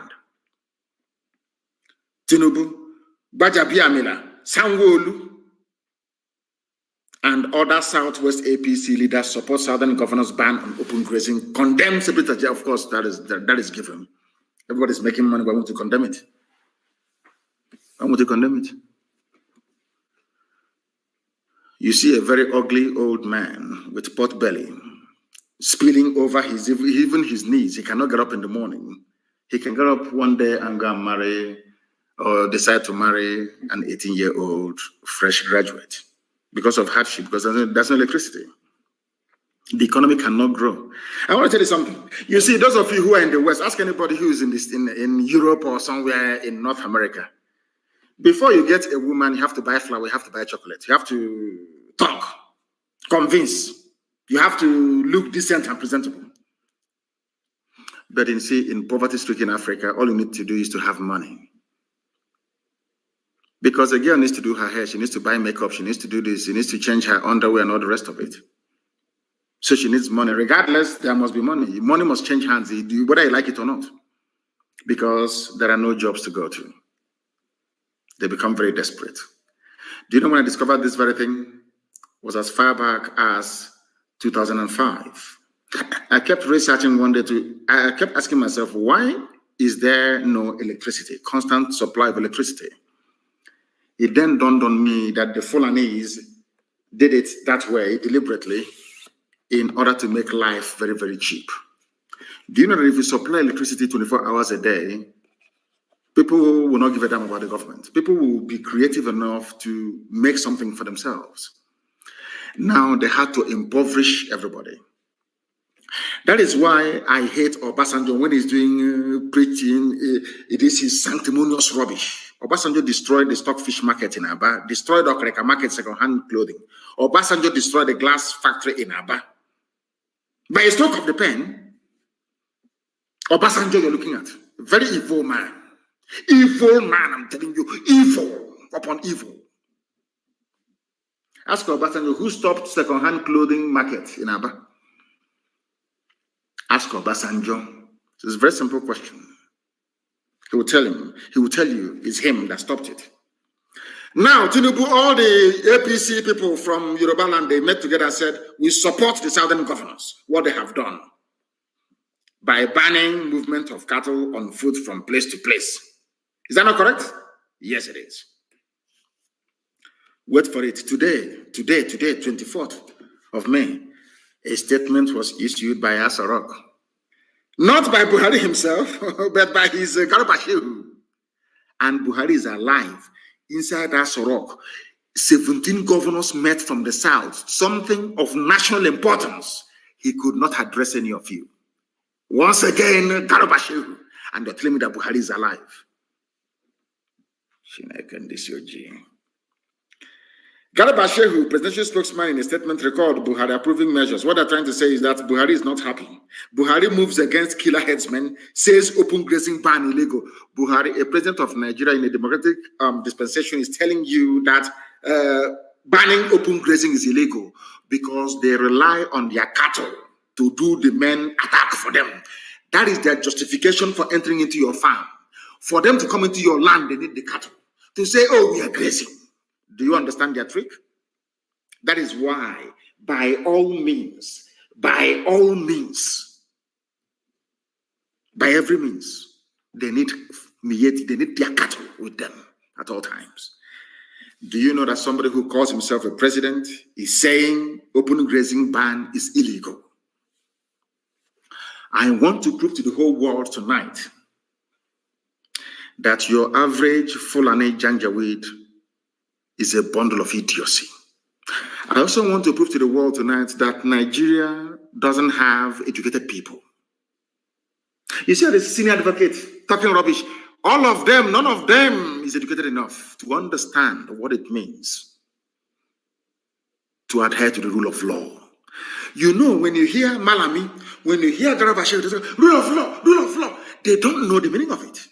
[SPEAKER 1] Tinubu, Bajabiamila, Sanwo-Olu, and other Southwest APC leaders support southern governors' ban on open grazing, condemn separately. Of course, that is given. Everybody's making money, but I want to condemn it. I want to condemn it. You see a very ugly old man with pot belly, spilling over even his knees. He cannot get up in the morning. He can get up one day and go and marry or decide to marry an 18-year-old fresh graduate because of hardship, because there's no electricity. The economy cannot grow. I want to tell you something. You see, those of you who are in the West, ask anybody who is in Europe or somewhere in North America. Before you get a woman, you have to buy flour, you have to buy chocolate, you have to talk, convince, you have to look decent and presentable. But in poverty-stricken Africa, all you need to do is to have money. Because a girl needs to do her hair, she needs to buy makeup, she needs to do this, she needs to change her underwear and all the rest of it. So she needs money. Regardless, there must be money. Money must change hands, whether you like it or not. Because there are no jobs to go to. They become very desperate. Do you know when I discovered this very thing? It was as far back as 2005. I kept researching one day I kept asking myself, why is there no electricity, constant supply of electricity? It then dawned on me that the Fulanese did it that way deliberately in order to make life very, very cheap. Do you know that if you supply electricity 24 hours a day, people will not give a damn about the government. People will be creative enough to make something for themselves. Now they had to impoverish everybody. That is why I hate Obasanjo when he's doing preaching. It is his sanctimonious rubbish. Obasanjo destroyed the stockfish market in Aba, destroyed the Okreka market second-hand clothing. Obasanjo destroyed the glass factory in Aba. By a stroke of the pen, Obasanjo you're looking at. Very evil man. Evil man, I'm telling you. Evil upon evil. Ask Obasanjo who stopped second-hand clothing market in Aba. Ask Obasanjo. It's a very simple question. He will tell you it's him that stopped it. Now, Tinubu, all the APC people from Yoruba land, they met together and said, we support the southern governors, what they have done by banning movement of cattle on foot from place to place. Is that not correct? Yes, it is. Wait for it. Today, 24th of May, a statement was issued by Asarok. Not by Buhari himself, but by his Garba. And Buhari is alive. Inside Asarok, 17 governors met from the south, something of national importance. He could not address any of you. Once again, Garba. And they're telling me that Buhari is alive. Garba Shehu, presidential spokesman in a statement, recalled Buhari approving measures. What they're trying to say is that Buhari is not happy. Buhari moves against killer headsmen, says open grazing ban illegal. Buhari, a president of Nigeria in a democratic dispensation, is telling you that banning open grazing is illegal because they rely on their cattle to do the men attack for them. That is their justification for entering into your farm. For them to come into your land, they need the cattle. To say, oh, we are grazing. Do you understand their trick? That is why, by all means, by every means, they need their cattle with them at all times. Do you know that somebody who calls himself a president is saying open grazing ban is illegal? I want to prove to the whole world tonight that your average Fulani Janjaweed is a bundle of idiocy. I also want to prove to the world tonight that Nigeria doesn't have educated people. You see, the senior advocate talking rubbish. All of them, none of them is educated enough to understand what it means to adhere to the rule of law. You know, when you hear Malami, when you hear Garabashe, rule of law, they don't know the meaning of it.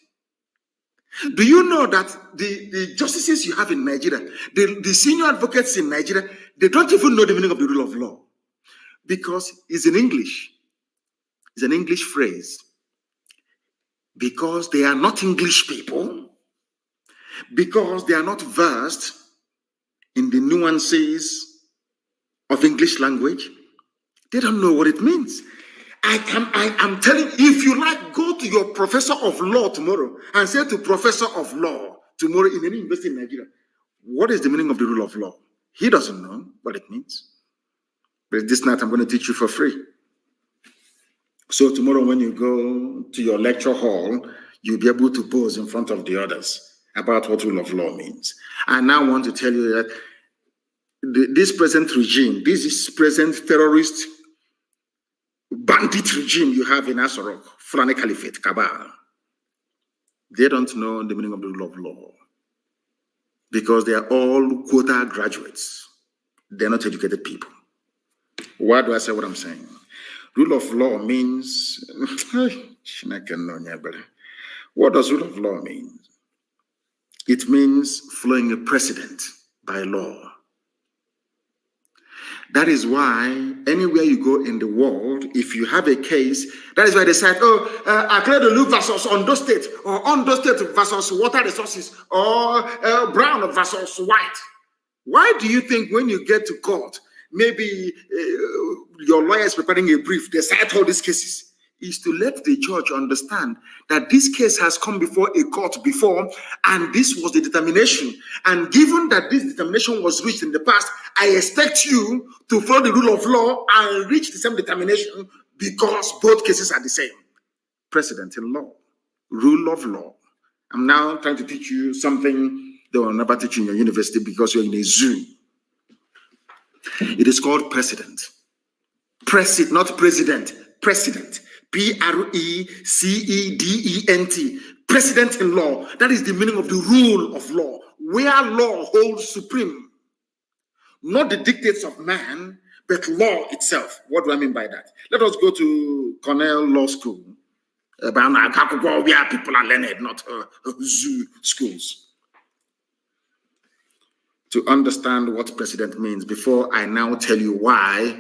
[SPEAKER 1] Do you know that the justices you have in Nigeria, the senior advocates in Nigeria, they don't even know the meaning of the rule of law because it's in English. It's an English phrase. Because they are not English people, because they are not versed in the nuances of English language, they don't know what it means. I'm telling you, if you like, go to your professor of law tomorrow and say to professor of law tomorrow in any university in Nigeria, what is the meaning of the rule of law? He doesn't know what it means. But this night I'm going to teach you for free. So tomorrow when you go to your lecture hall, you'll be able to pose in front of the others about what rule of law means. I now want to tell you that this present regime, this present terrorist bandit regime you have in Asarok, Fulani Caliphate, Kabal, they don't know the meaning of the rule of law because they are all quota graduates. They're not educated people. Why do I say what I'm saying? Rule of law means, what does rule of law mean? It means following a precedent by law. That is why anywhere you go in the world, if you have a case, that is why they said, Akredolu versus Ondo State, or Ondo State versus water resources, or Brown versus white. Why do you think when you get to court, maybe your lawyer is preparing a brief, they cite all these cases, is to let the judge understand that this case has come before a court before, and this was the determination. And given that this determination was reached in the past, I expect you to follow the rule of law and reach the same determination because both cases are the same. Precedent in law, rule of law. I'm now trying to teach you something they will never teach you in your university because you're in a zoo. It is called precedent. Not president, precedent. P-R-E-C-E-D-E-N-T. Precedent in law. That is the meaning of the rule of law, where law holds supreme. Not the dictates of man, but law itself. What do I mean by that? Let us go to Cornell Law School Where people are learned, not zoo schools. To understand what president means, before I now tell you why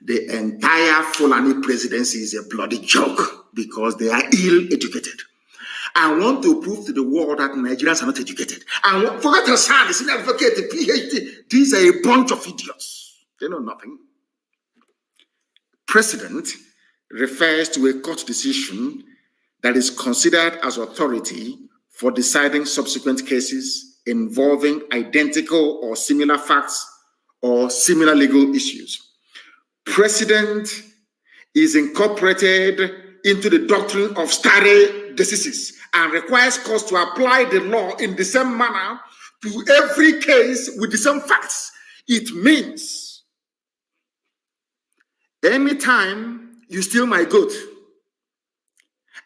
[SPEAKER 1] the entire Fulani presidency is a bloody joke, because they are ill-educated. I want to prove to the world that Nigerians are not educated. And forget Hassan, the advocate, the PhD. These are a bunch of idiots. They know nothing. Precedent refers to a court decision that is considered as authority for deciding subsequent cases involving identical or similar facts or similar legal issues. Precedent is incorporated into the doctrine of stare decisis and requires courts to apply the law in the same manner to every case with the same facts. It means anytime you steal my goat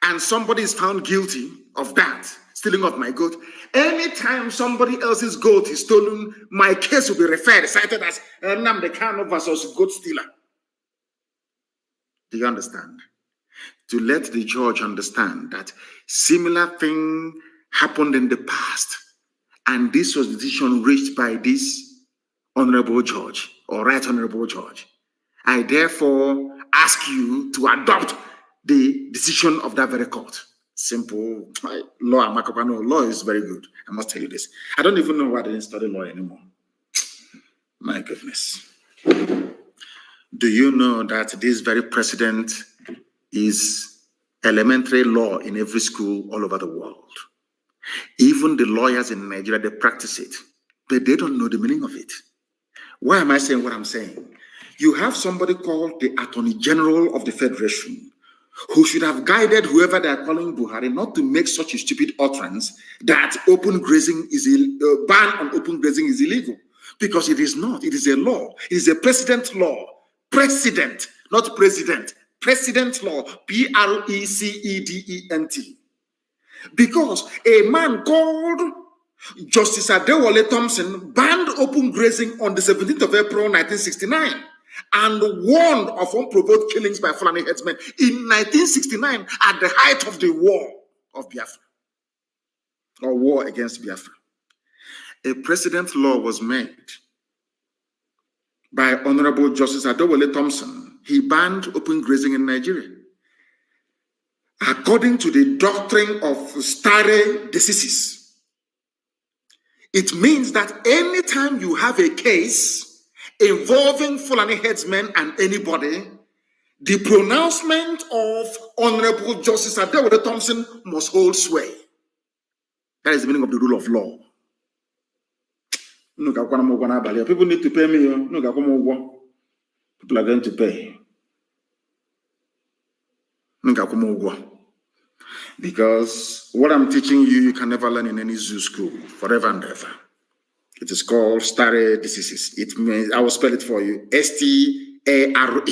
[SPEAKER 1] and somebody is found guilty of that, stealing of my goat, anytime somebody else's goat is stolen, my case will be referred, cited as Nnamdi Kanu versus goat stealer. Do you understand? To let the judge understand that similar thing happened in the past, and this was the decision reached by this honorable judge or right honorable judge. I therefore ask you to adopt the decision of that very court. Simple. Law is very good. I must tell you this. I don't even know why I didn't study law anymore. My goodness. Do you know that this very precedent is elementary law in every school all over the world? Even the lawyers in Nigeria, they practice it, but they don't know the meaning of it. Why am I saying what I'm saying? You have somebody called the Attorney General of the Federation who should have guided whoever they are calling Buhari not to make such a stupid utterance that open grazing is ban on open grazing is illegal, because it is not. It is a law. It is a precedent law. Precedent, not president. Precedent law, Precedent. Because a man called Justice Adewale Thompson banned open grazing on the 17th of April 1969 and warned of unprovoked killings by Fulani headsmen in 1969 at the height of the war of Biafra, or war against Biafra. A precedent law was made by Honorable Justice Adewale Thompson. He banned open grazing in Nigeria. According to the doctrine of stare decisis, it means that anytime you have a case involving Fulani headsmen and anybody, the pronouncement of Honorable Justice Adewale Thompson must hold sway. That is the meaning of the rule of law. People need to pay me. People are going to pay. Because what I'm teaching you, you can never learn in any zoo school, forever and ever. It is called stare decisis. It means, I will spell it for you. Stare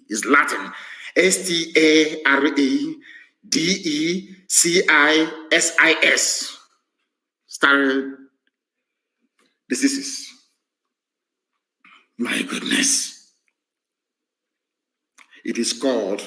[SPEAKER 1] is Latin. Staredecis. Stare decisis. My goodness. It is called,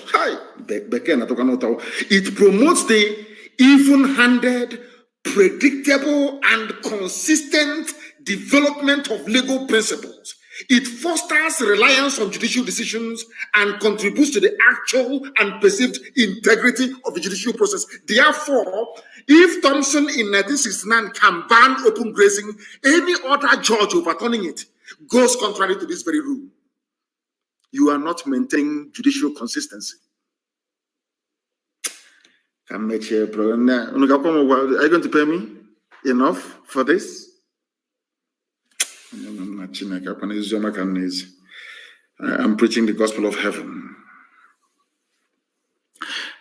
[SPEAKER 1] it promotes the even-handed, predictable, and consistent development of legal principles. It fosters reliance on judicial decisions and contributes to the actual and perceived integrity of the judicial process. Therefore, if Thompson in 1969 can ban open grazing, any other judge overturning it goes contrary to this very rule. You are not maintaining judicial consistency. Are you going to pay me enough for this? I'm preaching the gospel of heaven.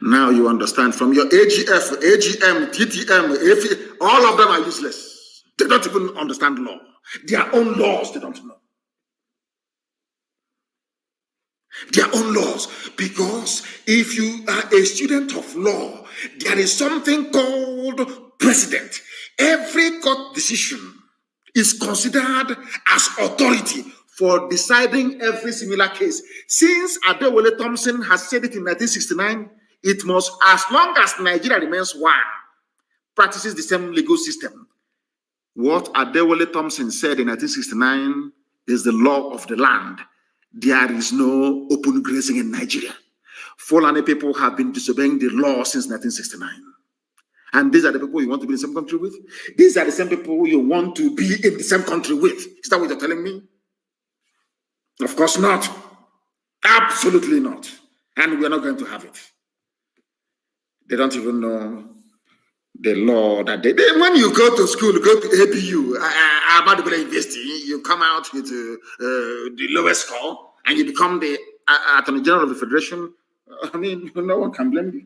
[SPEAKER 1] Now you understand, from your AGF, AGM, TTM, all of them are useless. They don't even understand law. Their own laws they don't know. Their own laws. Because if you are a student of law, there is something called precedent. Every court decision is considered as authority for deciding every similar case. Since Adewale Thompson has said it in 1969, It must, as long as Nigeria remains one, practices the same legal system. What Adewale Thompson said in 1969 is the law of the land. There is no open grazing in Nigeria. Fulani people have been disobeying the law since 1969. And these are the people you want to be in the same country with? These are the same people you want to be in the same country with. Is that what you're telling me? Of course not. Absolutely not. And we're not going to have it. They don't even know the law that they when you go to school, go to ABU, Ahmadu University, you come out with the lowest score and you become the Attorney General of the Federation. I mean, no one can blame you.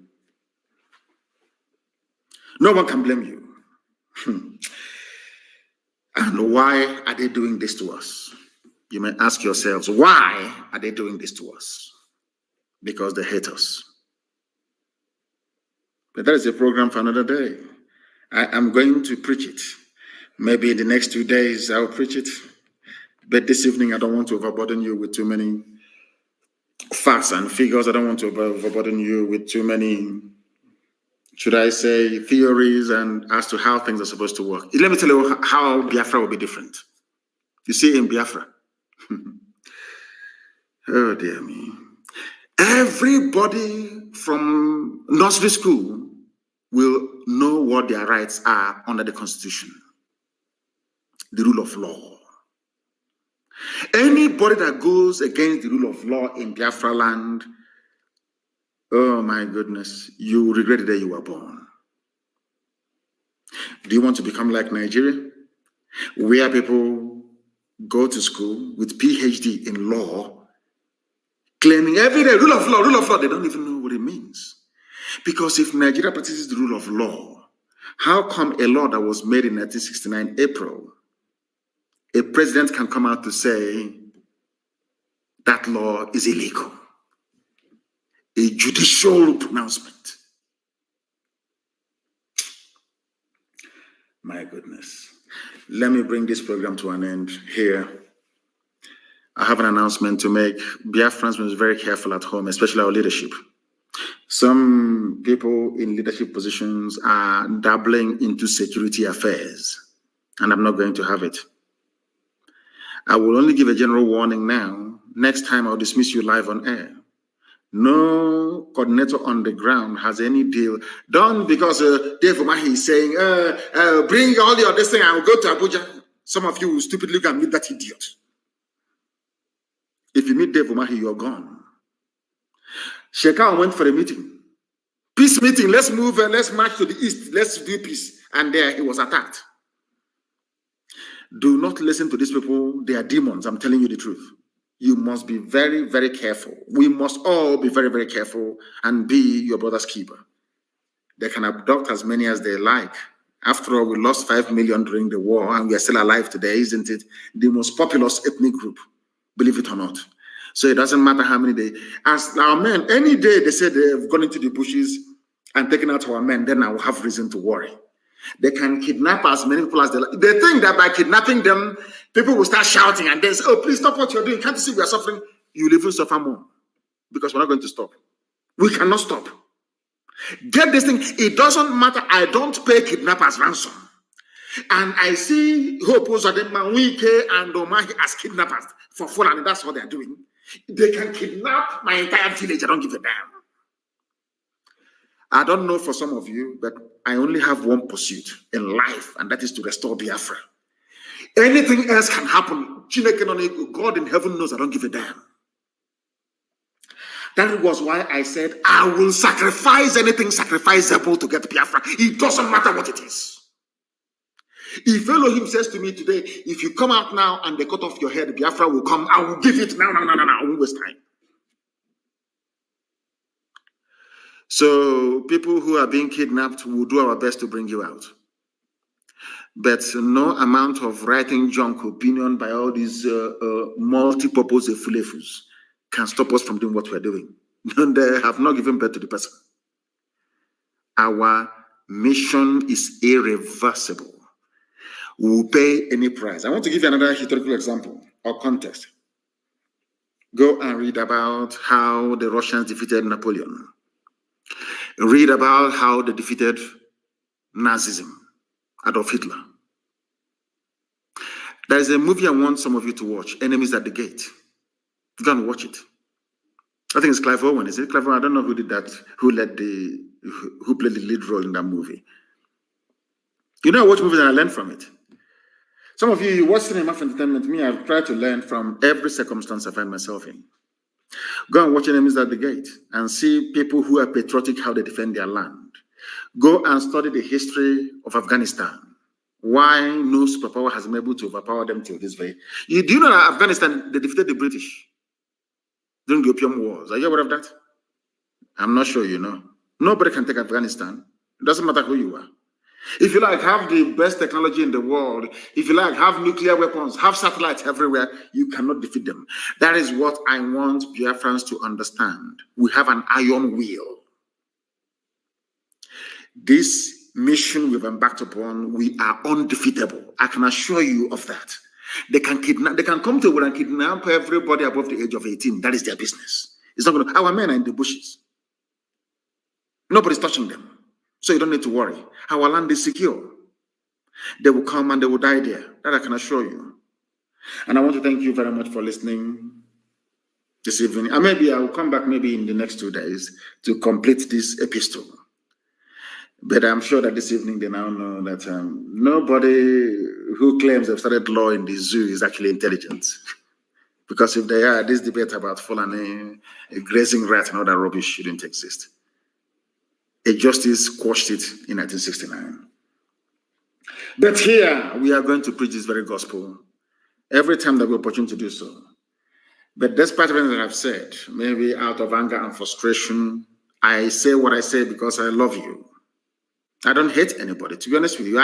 [SPEAKER 1] No one can blame you. And why are they doing this to us? You may ask yourselves, why are they doing this to us? Because they hate us. But that is a program for another day. I am going to preach it. Maybe in the next 2 days I'll preach it. But this evening I don't want to overburden you with too many facts and figures. I don't want to overburden you with too many, should I say, theories and as to how things are supposed to work. Let me tell you how Biafra will be different. You see, in Biafra, oh dear me, everybody from nursery school will know what their rights are under the Constitution, the rule of law. Anybody that goes against the rule of law in Biafra land, oh my goodness, you regret the day you were born. Do you want to become like Nigeria, where people go to school with PhD in law, claiming every day, rule of law, they don't even know what it means. Because if Nigeria practices the rule of law, how come a law that was made in 1969 April, a president can come out to say that law is illegal? A judicial pronouncement. My goodness. Let me bring this program to an end here. I have an announcement to make. Biafrans must be very careful at home, especially our leadership. Some people in leadership positions are dabbling into security affairs, and I'm not going to have it. I will only give a general warning now. Next time I'll dismiss you live on air. No coordinator on the ground has any deal done because Dave Umahi is saying, bring all your this thing, I will go to Abuja. Some of you will stupidly go and meet that idiot. If you meet Dave Umahi, you're gone. Shekan went for a meeting. Peace meeting, let's move and let's march to the east. Let's do peace. And there he was attacked. Do not listen to these people. They are demons. I'm telling you the truth. You must be very, very careful. We must all be very, very careful and be your brother's keeper. They can abduct as many as they like. After all, we lost 5 million during the war and we are still alive today, isn't it? The most populous ethnic group, believe it or not. So it doesn't matter how many they, as our men, any day they say they've gone into the bushes and taken out our men, then I will have reason to worry. They can kidnap as many people as they like. They think that by kidnapping them, people will start shouting and they say, oh, please stop what you're doing. Can't you see we are suffering? You will even suffer more because we're not going to stop. We cannot stop. Get this thing. It doesn't matter. I don't pay kidnappers ransom. And I see Hope Uzodinma, Wike, and Omahi as kidnappers for fun, and that's what they're doing. They can kidnap my entire village. I don't give a damn. I don't know for some of you, but I only have one pursuit in life, and that is to restore Biafra. Anything else can happen. God in heaven knows I don't give a damn. That was why I said I will sacrifice anything sacrificable to get Biafra. It doesn't matter what it is. If Elohim says to me today, if you come out now and they cut off your head, Biafra will come, I will give it now. I won't waste time. So people who are being kidnapped will do our best to bring you out. But no amount of writing junk opinion by all these multi-purpose efulefus can stop us from doing what we're doing. They have not given birth to the person. Our mission is irreversible. We will pay any price. I want to give you another historical example or context. Go and read about how the Russians defeated Napoleon. Read about how they defeated Nazism, Adolf Hitler. There is a movie I want some of you to watch, Enemies at the Gate. Go and watch it. I think it's Clive Owen. Is it Clive Owen? I don't know who did that, who played the lead role in that movie. You know, I watch movies and I learn from it. Some of you watch cinema for entertainment. Me, I've tried to learn from every circumstance I find myself in. Go and watch Enemies at the Gate and see people who are patriotic, how they defend their land. Go and study the history of Afghanistan. Why no superpower has been able to overpower them till this day. Do you know that Afghanistan, they defeated the British during the Opium Wars? Are you aware of that? I'm not sure you know. Nobody can take Afghanistan. It doesn't matter who you are. If you like, have the best technology in the world. If you like, have nuclear weapons, have satellites everywhere, you cannot defeat them. That is what I want Biafrans to understand. We have an iron will. This mission we've embarked upon, we are undefeatable. I can assure you of that. They can come to and kidnap everybody above the age of 18. That is their business. It's not going to. Our men are in the bushes. Nobody's touching them. So you don't need to worry. Our land is secure. They will come and they will die there. That I can assure you. And I want to thank you very much for listening this evening. And maybe I will come back maybe in the next 2 days to complete this epistle. But I'm sure that this evening they now know that nobody who claims they've studied law in the zoo is actually intelligent. Because if they are, this debate about Fulani, grazing rat and all that rubbish shouldn't exist. A justice quashed it in 1969. But here we are going to preach this very gospel every time that we have opportunity to do so. But despite everything that I've said, maybe out of anger and frustration, I say what I say because I love you. I don't hate anybody, to be honest with you.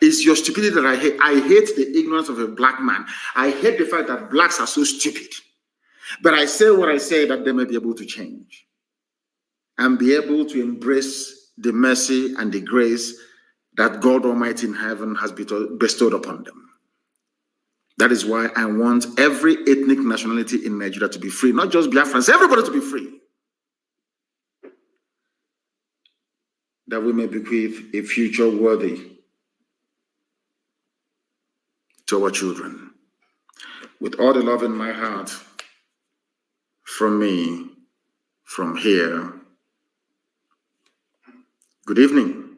[SPEAKER 1] It's your stupidity that I hate. I hate the ignorance of a black man. I hate the fact that blacks are so stupid. But I say what I say that they may be able to change and be able to embrace the mercy and the grace that God Almighty in heaven has bestowed upon them. That is why I want every ethnic nationality in Nigeria to be free, not just Biafrans, everybody to be free. That we may bequeath a future worthy to our children. With all the love in my heart, from me, from here, good evening.